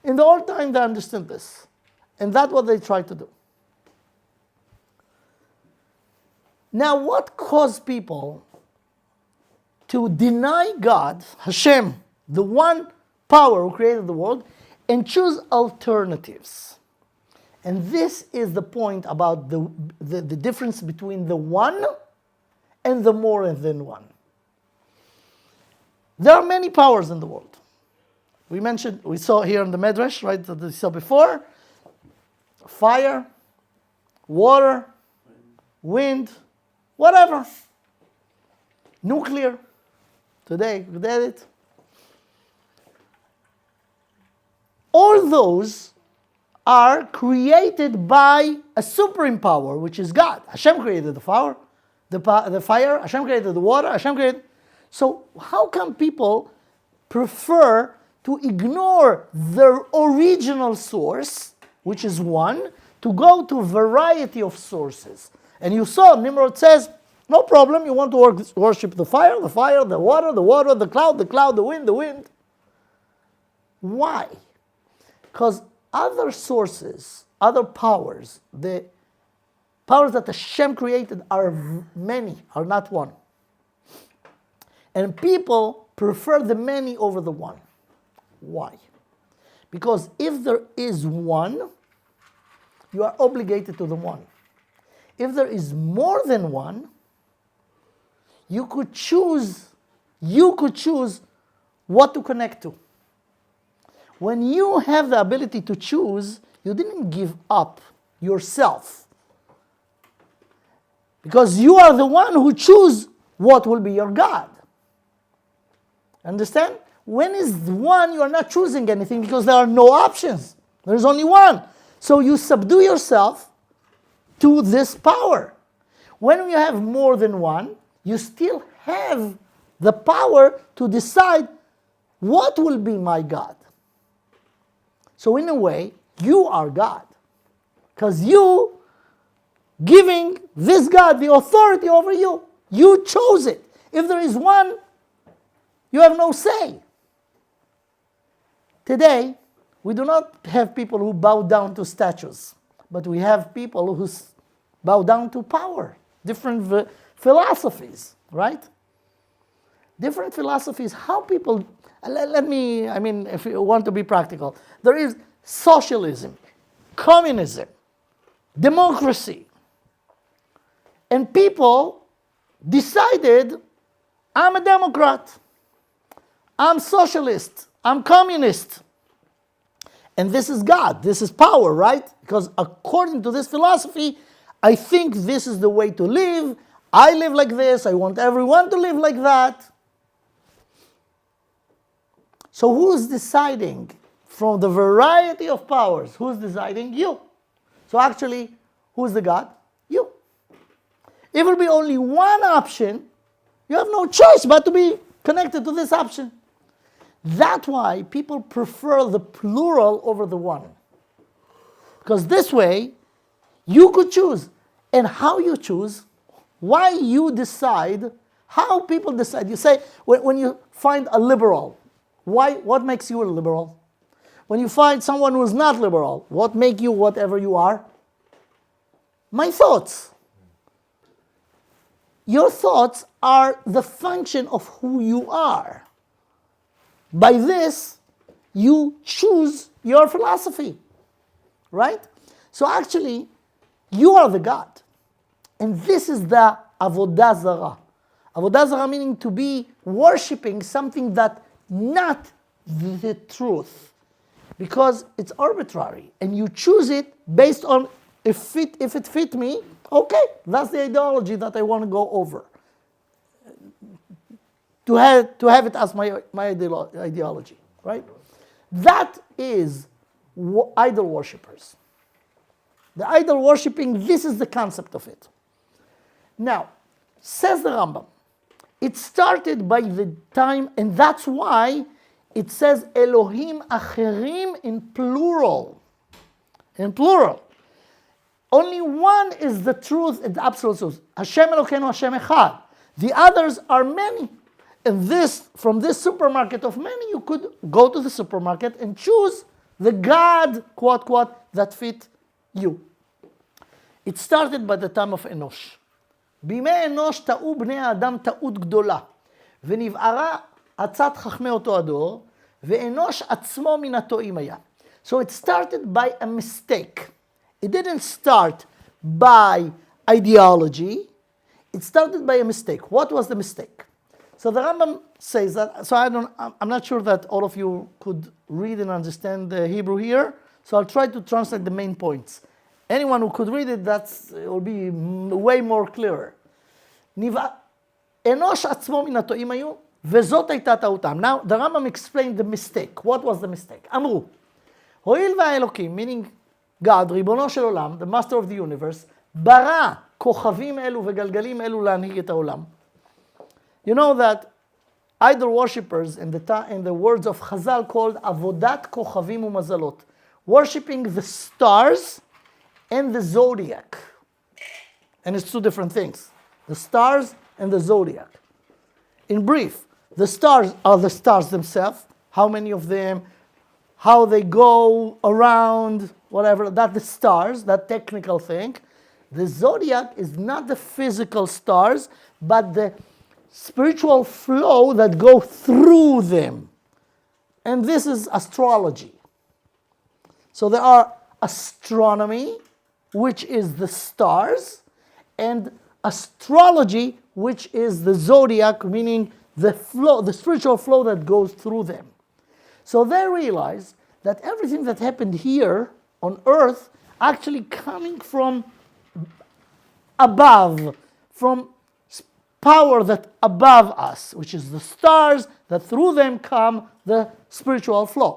In the old time, they understood this. And that's what they try to do. Now, what caused people to deny God, Hashem, the one power who created the world, and choose alternatives? And this is the point about the difference between the one and the more than one. There are many powers in the world. We saw here in the Medrash, right, that we saw before, fire, water, wind, whatever. Nuclear, today, we did it. All those are created by a supreme power, which is God. Hashem created the fire, Hashem created the water, Hashem created... So how come people prefer to ignore their original source, which is one, to go to a variety of sources? And you saw, Nimrod says, no problem, you want to worship the fire, the water, the cloud, the wind. Why? Because other sources, other powers, the powers that Hashem created are many, are not one. And people prefer the many over the one. Why? Because if there is one, you are obligated to the one. If there is more than one, you could choose what to connect to. When you have the ability to choose, you didn't give up yourself. Because you are the one who choose what will be your God. Understand? When is one, you are not choosing anything because there are no options. There is only one. So you subdue yourself to this power. When you have more than one, you still have the power to decide what will be my God. So in a way, you are God. Because you giving this God the authority over you. You chose it. If there is one, you have no say. Today, we do not have people who bow down to statues, but we have people who bow down to power. Different philosophies, right? Different philosophies. How people, if you want to be practical, there is socialism, communism, democracy. And people decided, I'm a Democrat, I'm socialist, I'm communist. And this is God, this is power, right? Because according to this philosophy, I think this is the way to live. I live like this, I want everyone to live like that. So who's deciding from the variety of powers? Who's deciding? You. So actually, who's the God? You. If it will be only one option, you have no choice but to be connected to this option. That's why people prefer the plural over the one. Because this way, you could choose. And how you choose, why you decide, how people decide. You say, when you find a liberal, what makes you a liberal? When you find someone who is not liberal, what makes you whatever you are? My thoughts. Your thoughts are the function of who you are. By this, you choose your philosophy, right? So actually, you are the God. And this is the Avodah Zarah. Avodah Zarah meaning to be worshipping something that not the truth. Because it's arbitrary. And you choose it based on if it fit me, okay, that's the ideology that I want to go over. To have it as my ideology, right? That is idol worshippers. The idol worshipping, this is the concept of it. Now, says the Rambam, it started by the time, and that's why it says Elohim Acherim in plural. In plural. Only one is the truth and the absolute truth. Hashem Elokeinu Hashem Echad. The others are many. And from this supermarket of many, you could go to the supermarket and choose the God, quote, quote, that fit you. It started by the time of Enosh. בימי אנוש טעו בני האדם טעות גדולה, ונבערה עצת חכמי אותו הדור, ואנוש עצמו מן הטועים היה. So it started by a mistake. It didn't start by ideology. It started by a mistake. What was the mistake? So the Rambam says that, so I'm not sure that all of you could read and understand the Hebrew here, so I'll try to translate the main points. Anyone who could read it, it will be way more clearer. אנוש עצמו מן הטועים היו, וזאת הייתה טעותם. Now, the Rambam explained the mistake. What was the mistake? אמרו, הואיל והאלוקים, meaning God, ריבונו של עולם, the master of the universe, ברא כוכבים אלו וגלגלים אלו להנהיג את העולם. You know that idol worshippers in the words of Chazal called avodat kochavim umazalot, worshipping the stars and the zodiac. And it's two different things. The stars and the zodiac. In brief, the stars are the stars themselves. How many of them, how they go around, whatever, that's the stars, that technical thing. The zodiac is not the physical stars, but the spiritual flow that go through them. And this is astrology. So there are astronomy, which is the stars, and astrology, which is the zodiac, meaning the flow, the spiritual flow that goes through them. So they realize that everything that happened here on earth actually coming from above, from power that above us, which is the stars, that through them come the spiritual flow.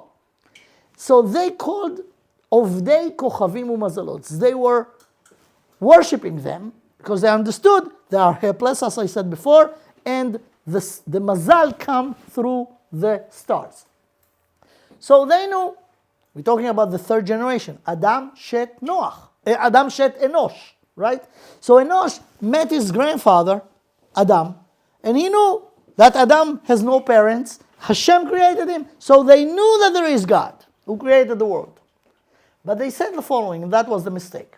So they called Ovdei Kochavim Umazalot. They were worshipping them because they understood they are helpless, as I said before, and the mazal come through the stars. So they knew, we're talking about the third generation, Adam Shet Enosh, right? So Enosh met his grandfather, Adam, and he knew that Adam has no parents. Hashem created him, so they knew that there is God who created the world. But they said the following, and that was the mistake.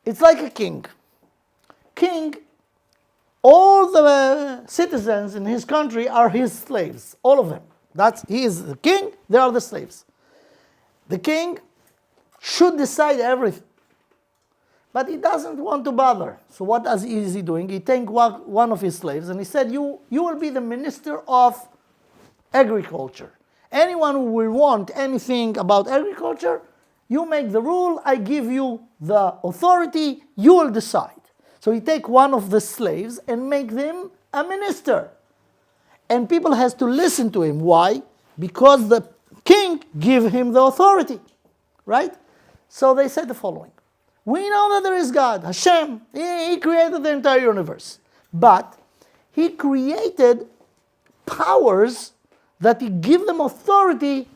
It's like a king. King, all the citizens in his country are his slaves, all of them. He is the king, they are the slaves. The king should decide everything. But he doesn't want to bother. So what is he doing? He takes one of his slaves and he said, you will be the minister of agriculture. Anyone who will want anything about agriculture, you make the rule, I give you the authority, you will decide. So he take one of the slaves and make them a minister. And people has to listen to him. Why? Because the king give him the authority, right? So they said the following. We know that there is God, Hashem. He created the entire universe. But he created powers that he give them authority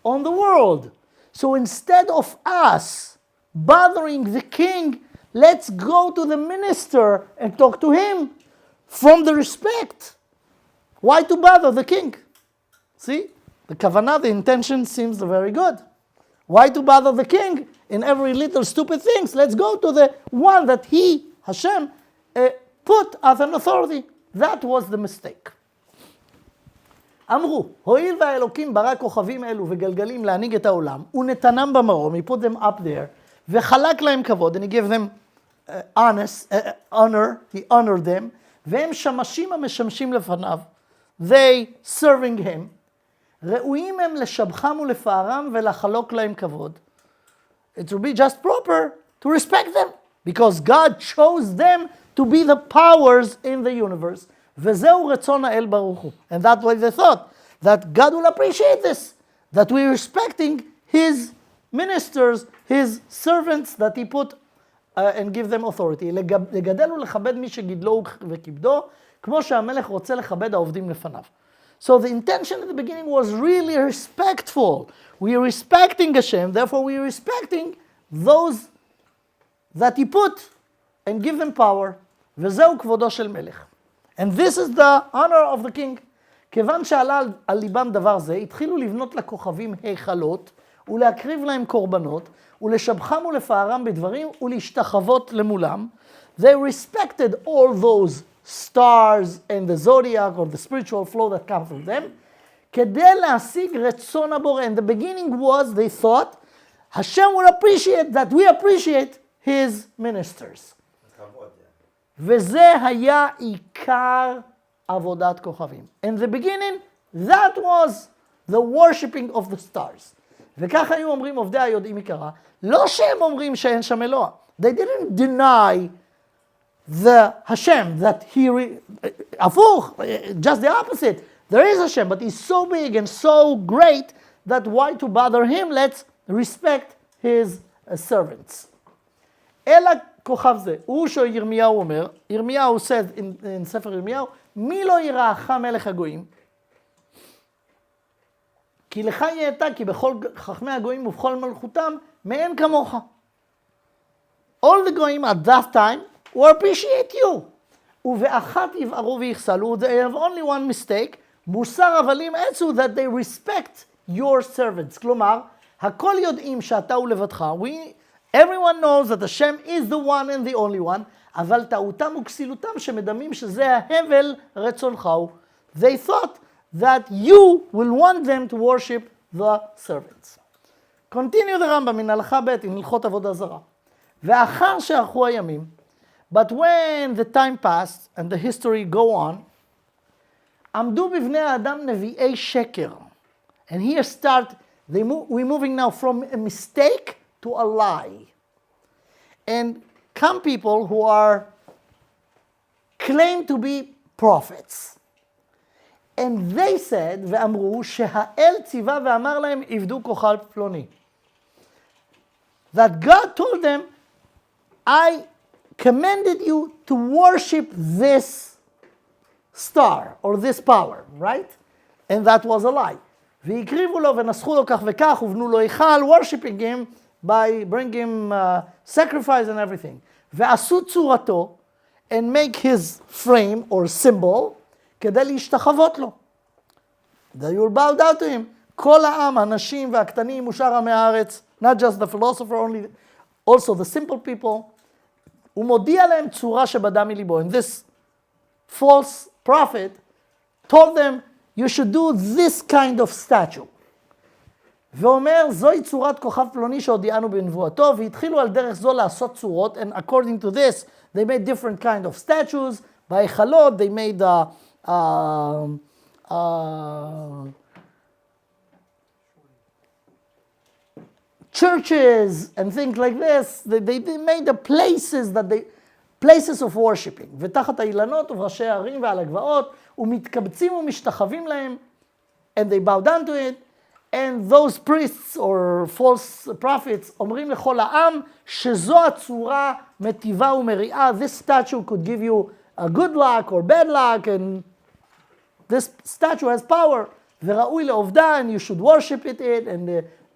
on the world. So instead of us bothering the king, let's go to the minister and talk to him from the respect. Why to bother the king? See, the kavanah, the intention seems very good. Why to bother the king in every little stupid things? Let's go to the one that he, Hashem, put as an authority. That was the mistake. אמרו, הואיל והאלוקים ברא כוכבים אלו וגלגלים להנהיג את העולם, ונתנם במרום, he put them up there, וחלק להם כבוד, and he gave them honor, he honored them, והם שמשים המשמשים לפניו, they serving him, ראויים הם לשבחם ולפארם ולחלוק להם כבוד. It will be just proper to respect them, because God chose them to be the powers in the universe. וזהו רצון האל ברוך הוא. And that's why they thought that God will appreciate this, that we're respecting his ministers, his servants that he put and give them authority. לגדל ולכבד מי שגידלו וכיבדו, כמו שהמלך רוצה לכבד העובדים לפניו. So the intention at the beginning was really respectful. We are respecting Hashem, therefore we are respecting those that he put and give them power. וזהו כבודו של מלך. And this is the honor of the king. כיוון שעלה על ליבם דבר זה, התחילו לבנות לכוכבים היכלות, ולהקריב להם קורבנות, ולשבחם ולפארם בדברים, ולהשתחוות למולם. They respected all those stars and the zodiac or the spiritual flow that come from them, כדי להשיג רצון הבורא. And the beginning was, they thought, Hashem will appreciate that we appreciate his ministers. וזה היה עיקר עבודת כוכבים. In the beginning, that was the worshipping of the stars. וככה היו אומרים עובדי היודעים עיקרה, לא שהם אומרים שאין שם אלוה. They didn't deny the Hashem, that he, הפוך, just the opposite. There is Hashem, but he's so big and so great that why to bother him? Let's respect his servants. אלא כוכב זה, הוא שירמיהו אומר, ירמיהו said in ספר ירמיהו, מי לא יראך מלך הגויים? כי לך יהייתה, כי בכל חכמי הגויים ובכל מלכותם, מאין כמוך. All the goyim at that time will appreciate you. ובאחת יבערו ויחסלו, they have only one mistake, מוסר הבלים עצו, that they respect your servants. כלומר, הכל יודעים שאתה ולבדך, everyone knows that Hashem is the one and the only one, אבל טעותם וכסילותם שמדמים שזה ההבל רצונך הוא. They thought that you will want them to worship the servants. Continue the Rambam in הלכה ב' in הלכות עבודה זרה. ואחר שערכו הימים, but when the time passed and the history go on, עמדו בבני האדם נביאי שקר. And here we're moving now from a mistake to a lie. And come people who are claimed to be prophets. And they said, ואמרו, שהאל ציווה ואמר להם, עבדו כוכב פלוני. That God told them, I commanded you to worship this star, or this power, right? And that was a lie. והקריבו לו ונסחו לו כך וכך, ובנו לו היכל, worshiping him by bringing him sacrifice and everything. ועשו צורתו, and make his frame or symbol, כדי להשתחוות לו. They will bow down to him. כל העם, הנשים והקטנים ושאר עמי הארץ, not just the philosopher only, also the simple people, הוא מודיע להם צורה שבדה מליבו. And this false prophet told them, you should do this kind of statue. ואומר, זוהי צורת כוכב פלוני שהודיענו בנבואתו, והתחילו על דרך זו לעשות צורות, and according to this, they made different kind of statues. בהיכלות, they made churches and things like this. They made the places of worshiping. ותחת האילנות ובראשי הערים ועל הגבעות, ומתקבצים ומשתחווים להם, and they bow down to it, and those priests or false prophets אומרים לכל העם שזו הצורה מטיבה ומריעה. This statue could give you a good luck or bad luck, and this statue has power. וראוי לעובדה, and you should worship it and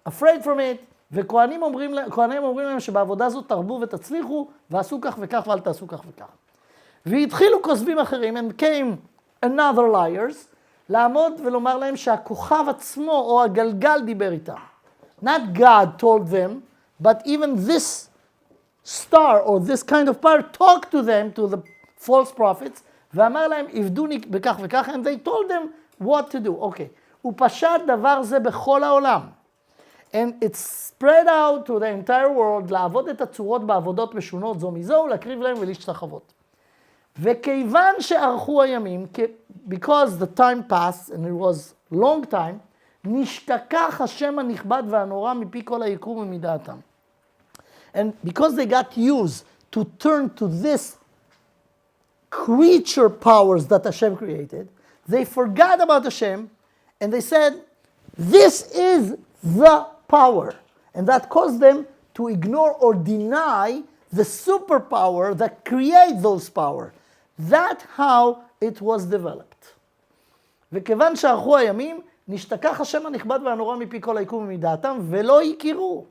afraid from it. וכהנים אומרים להם שבעבודה זאת תרבו ותצליחו, ועשו כך וכך ואל תעשו כך וכך. והתחילו כוזבים אחרים, and came another liars, לעמוד ולומר להם שהכוכב עצמו או הגלגל דיבר איתם. Not God told them, but even this star or this kind of power talked to them, to the false prophets, ואמר להם, עבדוני בכך וכך, and they told them what to do. Okay. ופשט דבר זה בכל העולם. And it's spread out to the entire world, לעבוד את הצורות בעבודות משונות זו מזו, ולהקריב להם ולהשתחוות. וכיוון שערכו הימים, because the time passed, and it was long time, נשכח השם הנכבד והנורא מפי כל היקום ומדעתם. And because they got used to turn to this creature powers that Hashem created, they forgot about Hashem, and they said, this is the power. And that caused them to ignore or deny the superpower that creates those powers. That's how it was developed. וכיוון שערכו הימים, נשתכח השם הנכבד והנורא מפי כל היקום ומדעתם, ולא הכירו.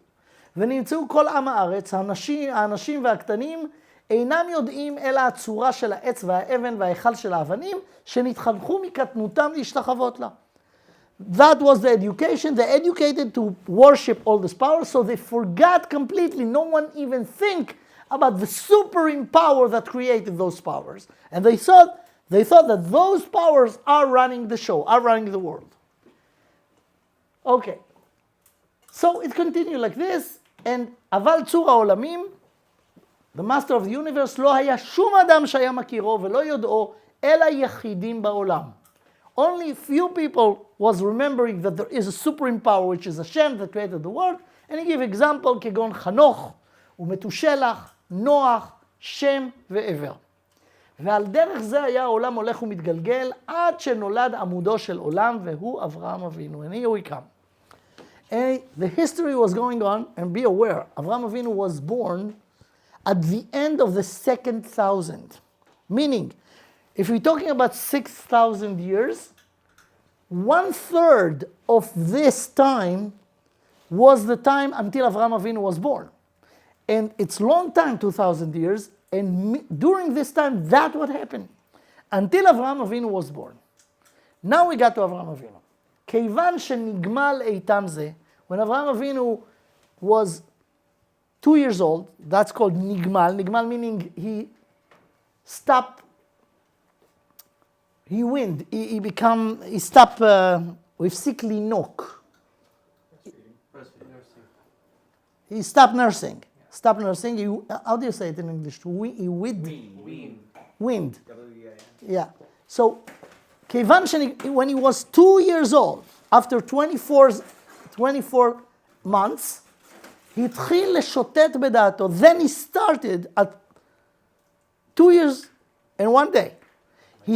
ונמצאו כל עם הארץ, האנשים והקטנים, אינם יודעים אלא הצורה של העץ והאבן וההיכל של האבנים, שנתחנכו מקטנותם להשתחוות לה. That was the education. They educated to worship all this power, so they forgot completely. No one even think about the supreme power that created those powers. And they thought that those powers are running the show, are running the world. Okay. So it continued like this, and אבל צור העולמים, the master of the universe, לא היה שום אדם שהיה מכירו ולא יודעו, אלא יחידים בעולם. Only few people was remembering that there is a supreme power, which is Hashem that created the world, and he gave example כגון חנוך ומתושלח, נוח, שם ועבר. ועל דרך זה היה העולם הולך ומתגלגל עד שנולד עמודו של עולם, והוא אברהם אבינו. And here we come. And the history was going on, and be aware, Avraham Avinu was born at the end of the 2,000. Meaning, if we're talking about 6,000 years, 1/3 of this time was the time until Avraham Avinu was born. And it's long time, 2,000 years, and during this time, that's what happened. Until Avraham Avinu was born. Now we got to Avraham Avinu. כיוון שנגמל איתם זה, when Avraham Avinu was 2 years old, that's called nigmal. Nigmal meaning he stopped, he stopped, והפסיק לינוק. He stopped nursing. Stop nursing. How do you say it in English? He weaned. Yeah. So, when he was 2 years old, after 24 months, he התחיל לשוטט בדעתו. Then he started at 2 years And one day, he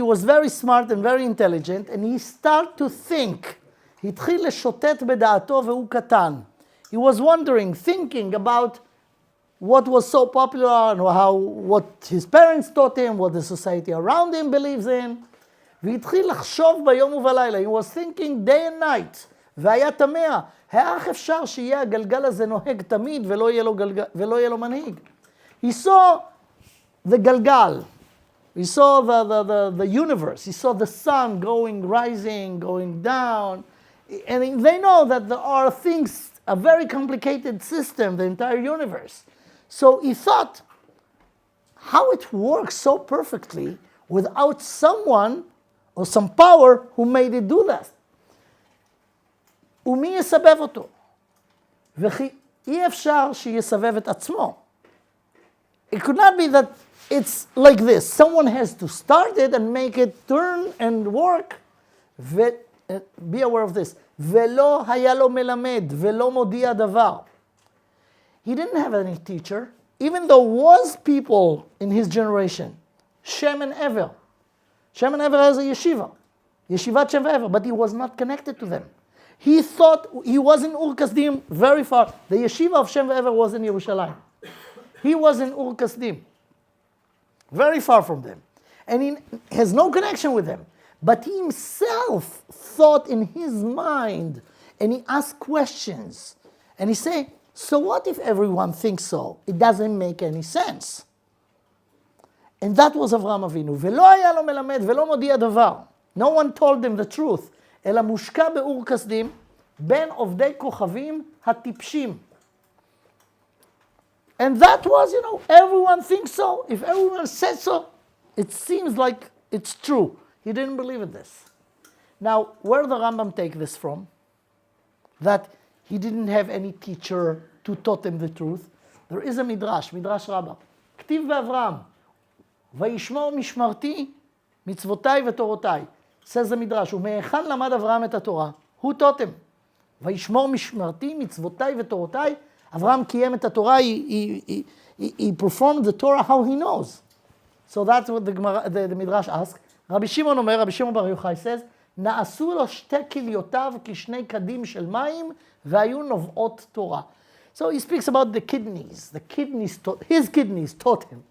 was very smart and very intelligent, and he started to think. התחיל לשוטט בדעתו והוא קטן. He was wondering, thinking about what was so popular and what his parents taught him, what the society around him believes in. והתחיל לחשוב ביום ובלילה. He was thinking day and night. והיה תמה, איך אפשר שיהיה הגלגל הזה נוהג תמיד ולא יהיה לו מנהיג? He saw the galgal. He saw the universe. He saw the sun rising, going down. And they know that there are things, a very complicated system, the entire universe. So he thought, how it works so perfectly without someone or some power who made it do that. ומי יסבב אותו? וכי אי אפשר שיסבב את עצמו. It could not be that it's like this. Someone has to start it and make it turn and work. Be aware of this. ולא היה לו מלמד, ולא מודיע דבר. He didn't have any teacher, even though was people in his generation. Shem and Ever. Shem and Ever has a yeshiva. Yeshivat Shem and Ever, but he was not connected to them. He thought he was in Ur Kasdim, very far. The yeshiva of Shem and Ever was in Yerushalayim. He was in Ur Kasdim, very far from them. And he has no connection with them. But he himself thought in his mind, and he asked questions. And he said, so what if everyone thinks so? It doesn't make any sense. And that was Avraham Avinu. ולא היה לו מלמד ולא מודיע דבר. No one told them the truth. אלא מושקע באור כסדים בין עובדי כוכבים הטיפשים. And that was, everyone thinks so. If everyone says so, it seems like it's true. He didn't believe in this. Now, where did the Rambam take this from? That he didn't have any teacher to taught him the truth. There is a midrash, Midrash Rabbah. כתיב באברהם, וישמור משמרתי מצוותיי ותורותיי. Says the midrash, ומהיכן למד אברהם את התורה? Who taught him? וישמור משמרתי מצוותיי ותורותיי. Avraham קיים את התורה, he performed the Torah how he knows. So that's what the midrash asks. רבי שמעון אומר, רבי שמעון בר יוחאי says, נעשו לו שתי כליותיו כשני קדים של מים, והיו נובעות תורה. So he speaks about the kidneys. His kidneys taught him.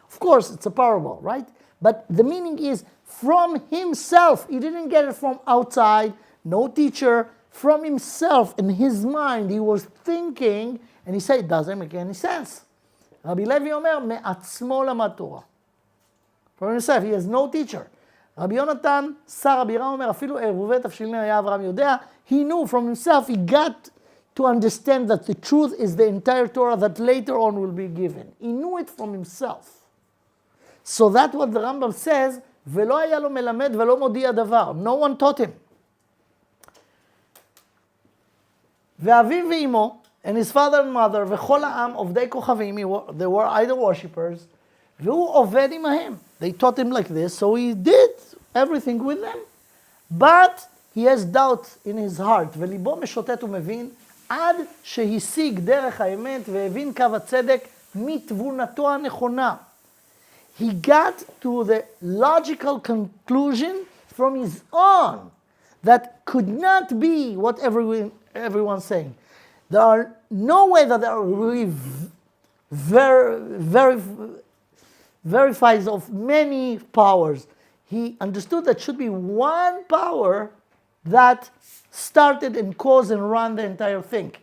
Of course, it's a parable, right? But the meaning is from himself. He didn't get it from outside, no teacher. From himself, in his mind, he was thinking, and he said, it doesn't make any sense. רבי לוי אומר, מעצמו למד תורה. From himself, he has no teacher. רבי יונתן, שר רבי רם אומר, אפילו עירובי תבשילין היה אברהם יודע, he knew from himself, he got to understand that the truth is the entire Torah that later on will be given. He knew it from himself. So that's what the Rambam says, ולא היה לו מלמד ולא מודיע דבר. No one taught him. ואביו ואמו, and his father and mother, וכל העם עובדי כוכבים, they were idol worshippers, והוא עובד עמהם. They taught him like this, so he did everything with them. But he has doubt in his heart, וליבו משוטט ומבין, עד שהשיג דרך האמת והבין קו הצדק מתבונתו הנכונה. He got to the logical conclusion from his own that could not be what everyone's saying. There are no way that there are really verifies of many powers. He understood that should be one power that started and caused and ran the entire thing.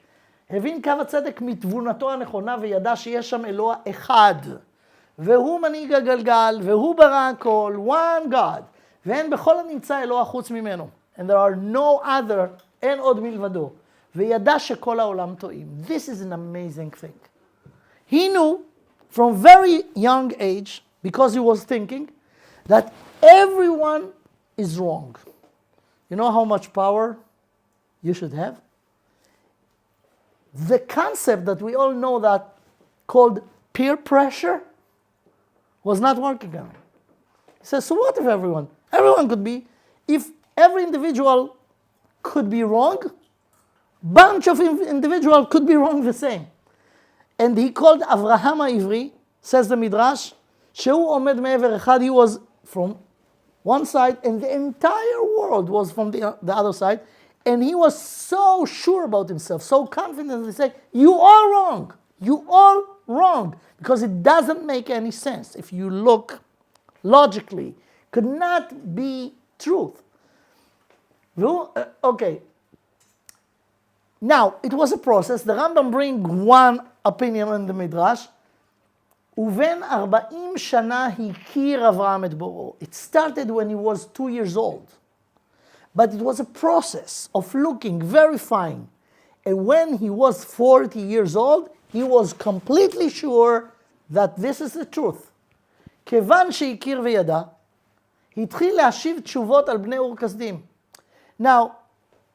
הבין קו הצדק מתבונתו הנכונה וידע שיש שם אלוה אחד. והוא מנהיג הגלגל, והוא ברא הכל, one God. ואין בכל הנמצא אלוה חוץ ממנו. And there are no other, אין עוד מלבדו. וידע שכל העולם טועים. This is an amazing thing. He knew from very young age, because he was thinking, that everyone is wrong. You know how much power you should have? The concept that we all know that called peer pressure was not working on him. He says, so what if everyone could be, if every individual could be wrong, bunch of individuals could be wrong the same. And he called Avraham Avinu, says the Midrash, שהוא עומד מעבר אחד, he was from one side, and the entire world was from the other side, and he was so sure about himself, so confident, he said, you are wrong, you are wrong, because it doesn't make any sense. If you look logically, could not be truth. Okay. Now, it was a process. The Rambam bring one opinion in the Midrash. ובין 40 שנה הכיר אברהם את בוראו. It started when he was 2 years old. But it was a process of looking, verifying. And when he was 40 years old, he was completely sure that this is the truth. כיוון שהכיר וידע, התחיל להשיב תשובות על בני אור כשדים. Now,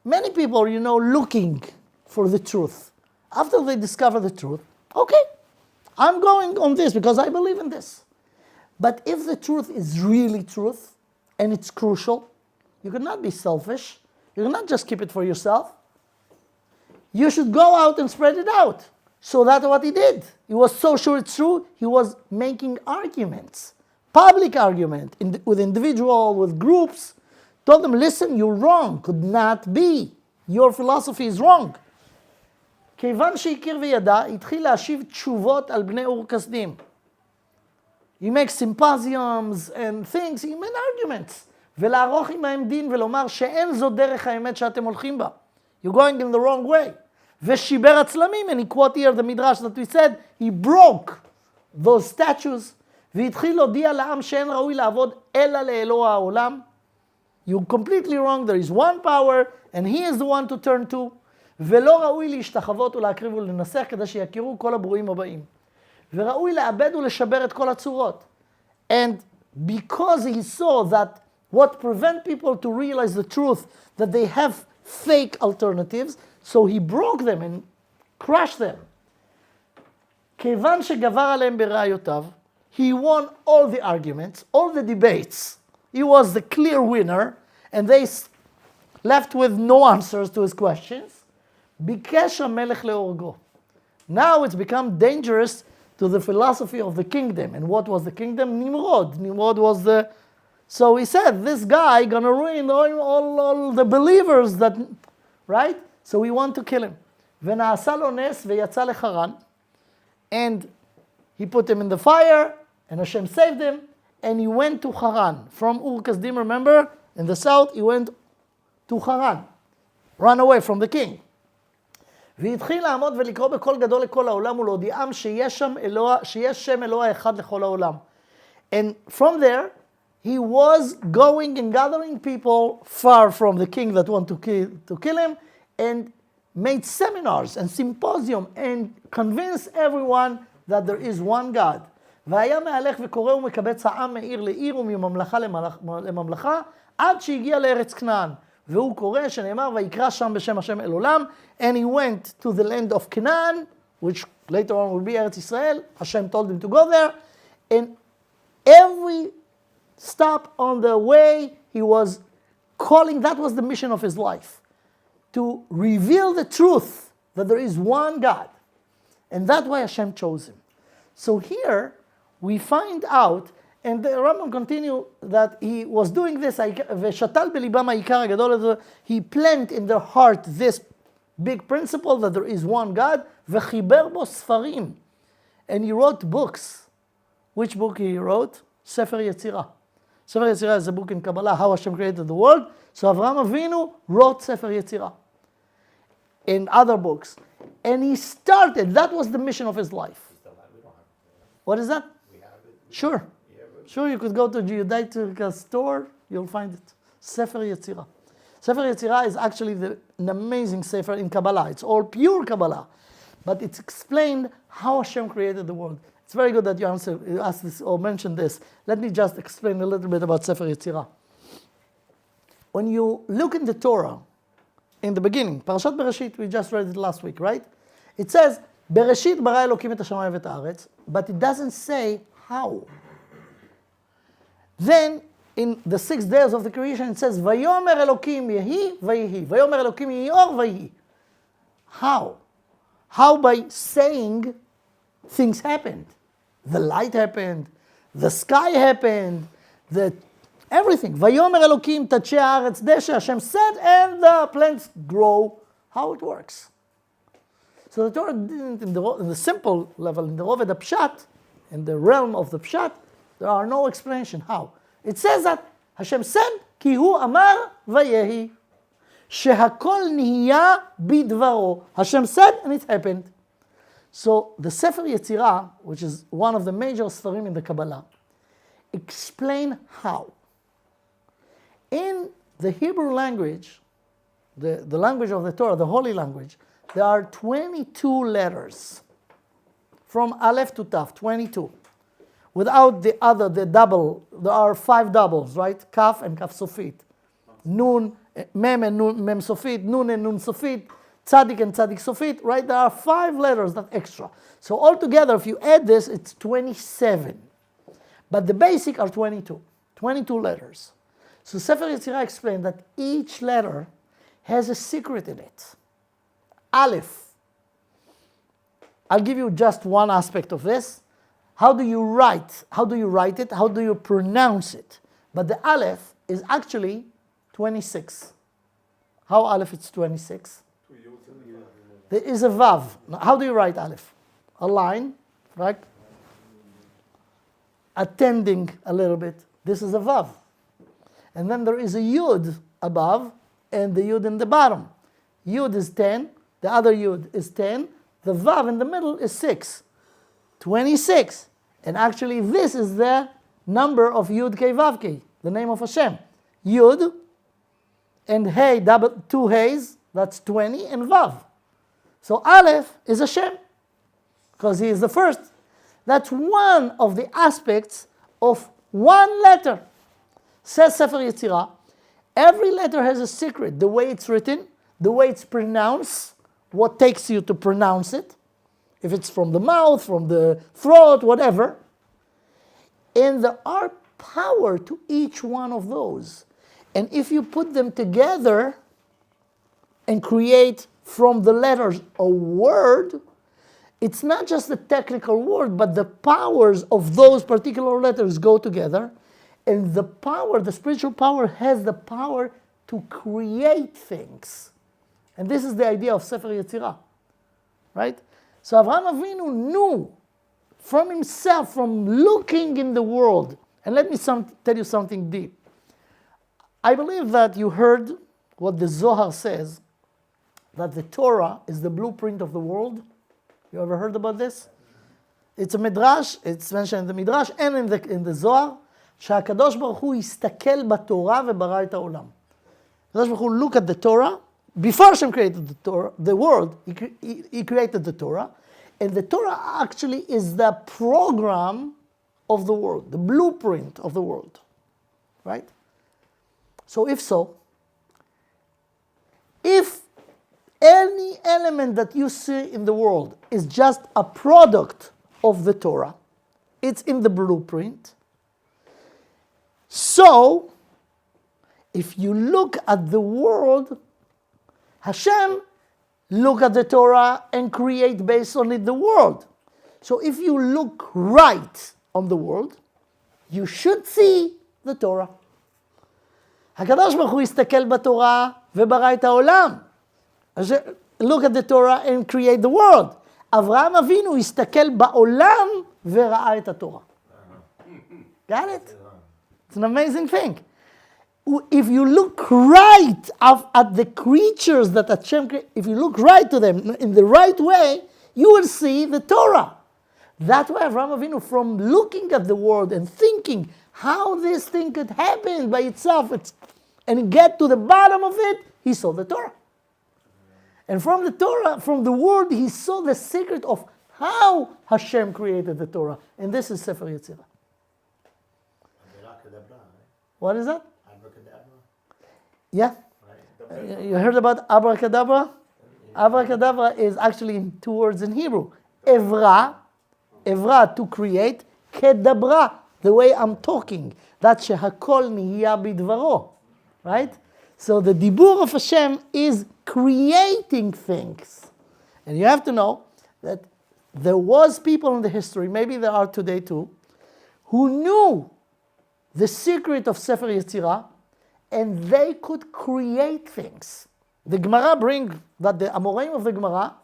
many people, looking for the truth. After they discover the truth, okay, I'm going on this because I believe in this. But if the truth is really truth, and it's crucial, you cannot be selfish. You cannot just keep it for yourself. You should go out and spread it out. So that's what he did. He was so sure it's true, he was making arguments. Public argument, with individuals, with groups. Told them, listen, you're wrong. Could not be. Your philosophy is wrong. כיוון שהכיר וידע, התחיל להשיב תשובות על בני אור כשדים. He makes symposiums and things, he made arguments. ולערוך עמהם דין ולומר שאין זו דרך האמת שאתם הולכים בה. You're going in the wrong way. ושיבר הצלמים, and he quote here the midrash that we said, he broke those statues, והתחיל להודיע לעם שאין ראוי לעבוד אלא לאלוה העולם. You're completely wrong, there is one power, and he is the one to turn to. ולא ראוי להשתחוות ולהקריב ולנסח כדי שיכירו כל הברואים הבאים. וראוי לאבד ולשבר את כל הצורות. And because he saw that what prevent people to realize the truth, that they have fake alternatives, so he broke them and crushed them. כיוון שגבר עליהם בראיותיו, he won all the arguments, all the debates. He was the clear winner, and they left with no answers to his questions. ביקש המלך להורגו. Now it's become dangerous to the philosophy of the kingdom. And what was the kingdom? Nimrod. Nimrod was the... So he said, this guy gonna ruin all the believers that... Right? So we want to kill him. ונעשה לו נס ויצא לחרן. And he put him in the fire, and Hashem saved him, and he went to Haran. From Ur Kasdim, remember? In the south, he went to Haran. Run away from the king. והתחיל לעמוד ולקרוא בקול גדול לכל העולם ולהודיעם שיש שם אלוה אחד לכל העולם. And from there, he was going and gathering people far from the king that want to kill him, and made seminars and symposium and convinced everyone that there is one God. והיה מהלך וקורא ומקבץ העם מעיר לעיר ומממלכה לממלכה עד שהגיע לארץ כנען. והוא קורא שנאמר ויקרא שם בשם השם אל עולם, and he went to the land of Canaan, which later on will be Eretz Israel. Hashem told him to go there, and every stop on the way he was calling, that was the mission of his life, to reveal the truth that there is one God. And that's why Hashem chose him. So here we find out, and the Rambam continue that he was doing this, ושתל בליבם העיקר הגדול הזה, he planted in their heart this big principle that there is one God, וחיבר בו ספרים. And he wrote books. Which book he wrote? ספר יצירה. ספר יצירה is a book in Kabbalah, how Hashem created the world. So Avraham Avinu wrote ספר יצירה. In other books. And he started, that was the mission of his life. What is that? We have it. Sure. Sure, you could go to a Judaic store, you'll find it. Sefer Yetzirah. Sefer Yetzirah is actually an amazing sefer in Kabbalah. It's all pure Kabbalah. But it's explained how Hashem created the world. It's very good that you asked this or mentioned this. Let me just explain a little bit about Sefer Yetzirah. When you look in the Torah, in the beginning, Parashat Bereshit, we just read it last week, right? It says, Bereshit bara Elokim et hashamayim v'et haaretz, but it doesn't say how. Then, in the 6 days of the creation, it says, Vayomer Elokim yehi vayihi. Vayomer Elokim yehi or vayihi. How? How? By saying things happened. The light happened, the sky happened, everything. Vayomer Elokim tachei haaretz deshe, Hashem said, and the plants grow. How it works. So the Torah didn't, in the simple level, in the Roved HaPshat, in the realm of the Pshat, there are no explanation how. It says that Hashem said, כי הוא אמר ויהי, שהכל נהיה בדברו. Hashem said, and it happened. So the Sefer Yetzirah, which is one of the major Sfarim in the Kabbalah, explain how. In the Hebrew language, the language of the Torah, the holy language, there are 22 letters. From Aleph to Tav, 22. Without the double, there are 5 doubles, right? Kaf and Kaf Sofit. Nun, Mem and Nun, Mem Sofit, Nun and Nun Sofit, Tzadik and Tzadik Sofit, right? There are 5 letters, that extra. So altogether, if you add this, it's 27. But the basic are 22 letters. So Sefer Yetzirah explained that each letter has a secret in it. Aleph. I'll give you just one aspect of this. How do you write it? How do you pronounce it? But the Aleph is actually 26. How Aleph is 26? There is a Vav. Now, how do you write Aleph? A line, right? Attending a little bit. This is a Vav. And then there is a Yud above and the Yud in the bottom. Yud is 10, the other Yud is 10, the Vav in the middle is 6. 26. And actually this is the number of Yud Kei Vav Kei, the name of Hashem. Yud and Hey, two Heys, that's 20, and Vav. So Aleph is Hashem, because he is the first. That's one of the aspects of one letter. Says Sefer Yetzirah, every letter has a secret, the way it's written, the way it's pronounced, what takes you to pronounce it, if it's from the mouth, from the throat, whatever. And there are power to each one of those. And if you put them together and create from the letters a word, it's not just a technical word, but the powers of those particular letters go together. And the power, the spiritual power, has the power to create things. And this is the idea of Sefer Yetzirah, right? So Avraham Avinu knew from himself, from looking in the world. And let me tell you something deep. I believe that you heard what the Zohar says, that the Torah is the blueprint of the world. You ever heard about this? It's a midrash, it's mentioned in the midrash and in the Zohar, שהקדוש ברוך הוא הסתכל בתורה וברא את העולם. הקדוש ברוך הוא look at the Torah, before Hashem created the world, he created the Torah, and the Torah actually is the program of the world, the blueprint of the world, right? So if any element that you see in the world is just a product of the Torah, it's in the blueprint. So, if you look at the world, Hashem look at the Torah and create based on it the world. So if you look right on the world, you should see the Torah. הקדוש ברוך הוא הסתכל בתורה וברא את העולם. Look at the Torah and create the world. אברהם אבינו הסתכל בעולם וראה את התורה. Got it? It's an amazing thing. If you look right at the creatures that Hashem created, if you look right to them in the right way, you will see the Torah. That's why Avraham Avinu, from looking at the world and thinking how this thing could happen by itself and get to the bottom of it, he saw the Torah. And from the Torah, from the world, he saw the secret of how Hashem created the Torah. And this is Sefer Yetzirah. What is that? Yeah. You heard about abracadabra? Abracadabra is actually in 2 words in Hebrew. Evra, to create, kedabra, the way I'm talking. That's shehakol nihiya bidvaro. Right? So the dibur of Hashem is creating things. And you have to know that there was people in the history, maybe there are today too, who knew the secret of Sefer Yetzirah, and they could create things. The Gemara bring that the Amoraim of the Gemara,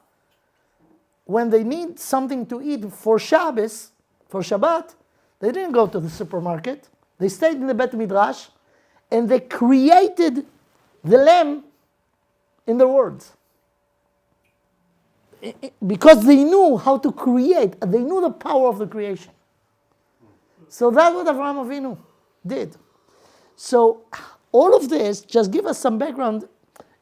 when they need something to eat for Shabbos, for Shabbat, they didn't go to the supermarket. They stayed in the Bet Midrash, and they created the lamb in their words. Because they knew how to create, they knew the power of the creation. So that's what Avraham Avinu did. So all of this, just give us some background.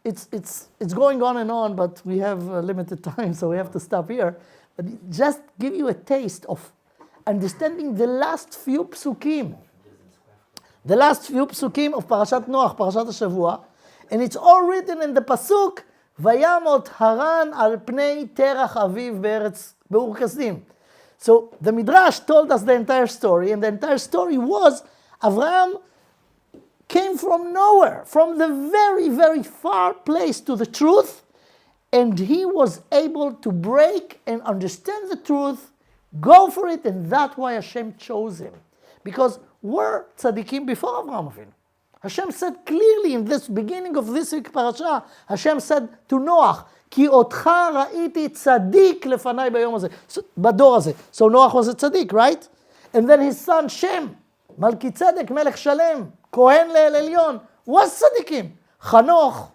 It's going on and on, but we have limited time, so we have to stop here. But just give you a taste of understanding the last few psukim. The last few psukim of Parashat Noach, Parashat HaShavua. And it's all written in the pasuk, Vayamot Haran al pnei terach aviv be'eretz be'ur kasdim. So the Midrash told us the entire story, and the entire story was Avraham came from nowhere, from the very, very far place to the truth, and he was able to break and understand the truth, go for it, and that's why Hashem chose him. Because we're tzaddikim before Avraham Avinu. Hashem said clearly in this beginning of this week parasha, Hashem said to Noach, Ki otcha ra'iti tzaddik lefanai bayom hazeh. Bador hazeh. So Noach was a tzaddik, right? And then his son Shem, Malkitzedek melech shalem, Kohen le'el elyon, was tzaddikim. Chanoch,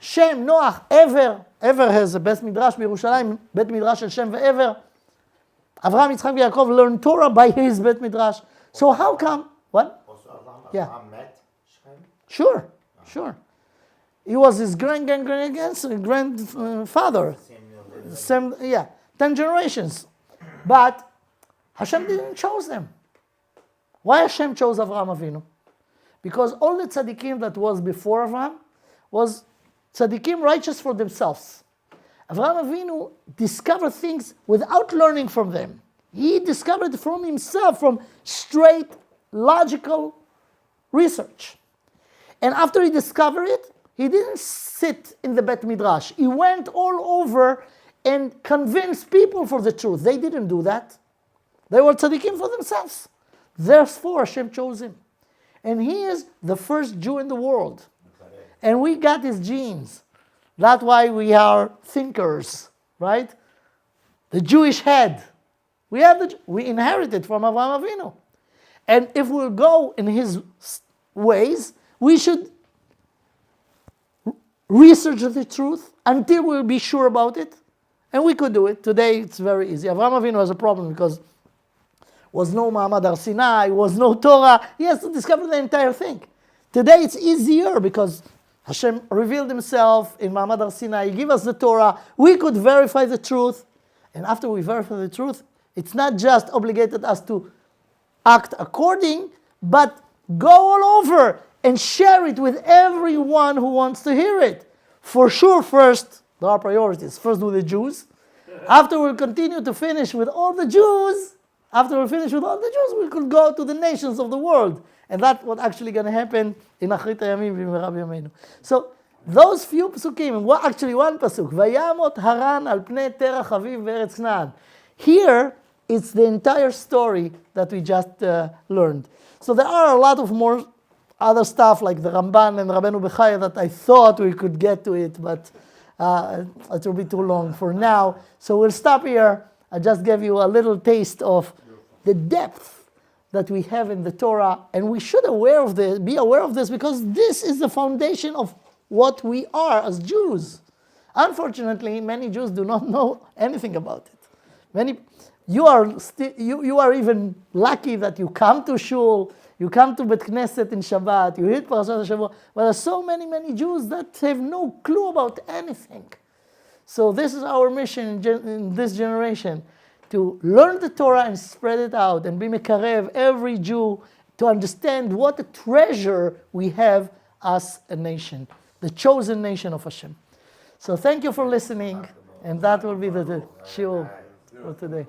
Shem, Noach, Ever has a Bet Midrash בירושלים, Bet Midrash של Shem ve'Ever. Avraham, Yitzchak, Yaakov learned Torah by his Bet Midrash. So how come? What? Yeah. Met Shem? Sure. He was his grandfather. Same, 10 generations. But Hashem didn't choose them. Why Hashem chose Avraham Avinu? Because all the tzaddikim that was before Avraham was tzaddikim righteous for themselves. Avraham Avinu discovered things without learning from them. He discovered from himself, from straight, logical research. And after he discovered it, he didn't sit in the Bet Midrash. He went all over and convinced people for the truth. They didn't do that. They were tzaddikim for themselves. Therefore, Hashem chose him. And he is the first Jew in the world. And we got his genes. That's why we are thinkers, right? The Jewish head. We inherited from Avraham Avinu. And if we'll go in his ways, we should research the truth until we'll be sure about it. And we could do it. Today it's very easy. Avraham Avinu has a problem because was no Ma'amad Har Sinai, was no Torah. He has to discover the entire thing. Today it's easier because Hashem revealed himself in Ma'amad Har Sinai. He gave us the Torah. We could verify the truth. And after we verify the truth, it's not just obligated us to act according, but go all over and share it with everyone who wants to hear it. For sure, first, there are priorities. First with the Jews. After we'll continue to finish with all the Jews, we could go to the nations of the world. And that's what's actually going to happen in Achrit HaYamim v'Merav Yameinu. So, those few psukim, actually one pasuk, Vayamot Haran al pnei terach aviv ve'eretz Knaan. Here, it's the entire story that we just learned. So there are a lot of more other stuff like the Ramban and Rabbeinu Bechaya that I thought we could get to it, but it will be too long for now. So we'll stop here. I just gave you a little taste of the depth that we have in the Torah, and we should be aware of this because this is the foundation of what we are as Jews. Unfortunately, many Jews do not know anything about it. You are even lucky that you come to shul, you come to Bet Knesset in Shabbat, you read Parashat HaShavua, but there are so many Jews that have no clue about anything. So this is our mission in this generation, to learn the Torah and spread it out and be mekarev every Jew to understand what a treasure we have as a nation, the chosen nation of Hashem. So thank you for listening, and that will be the shiur for today.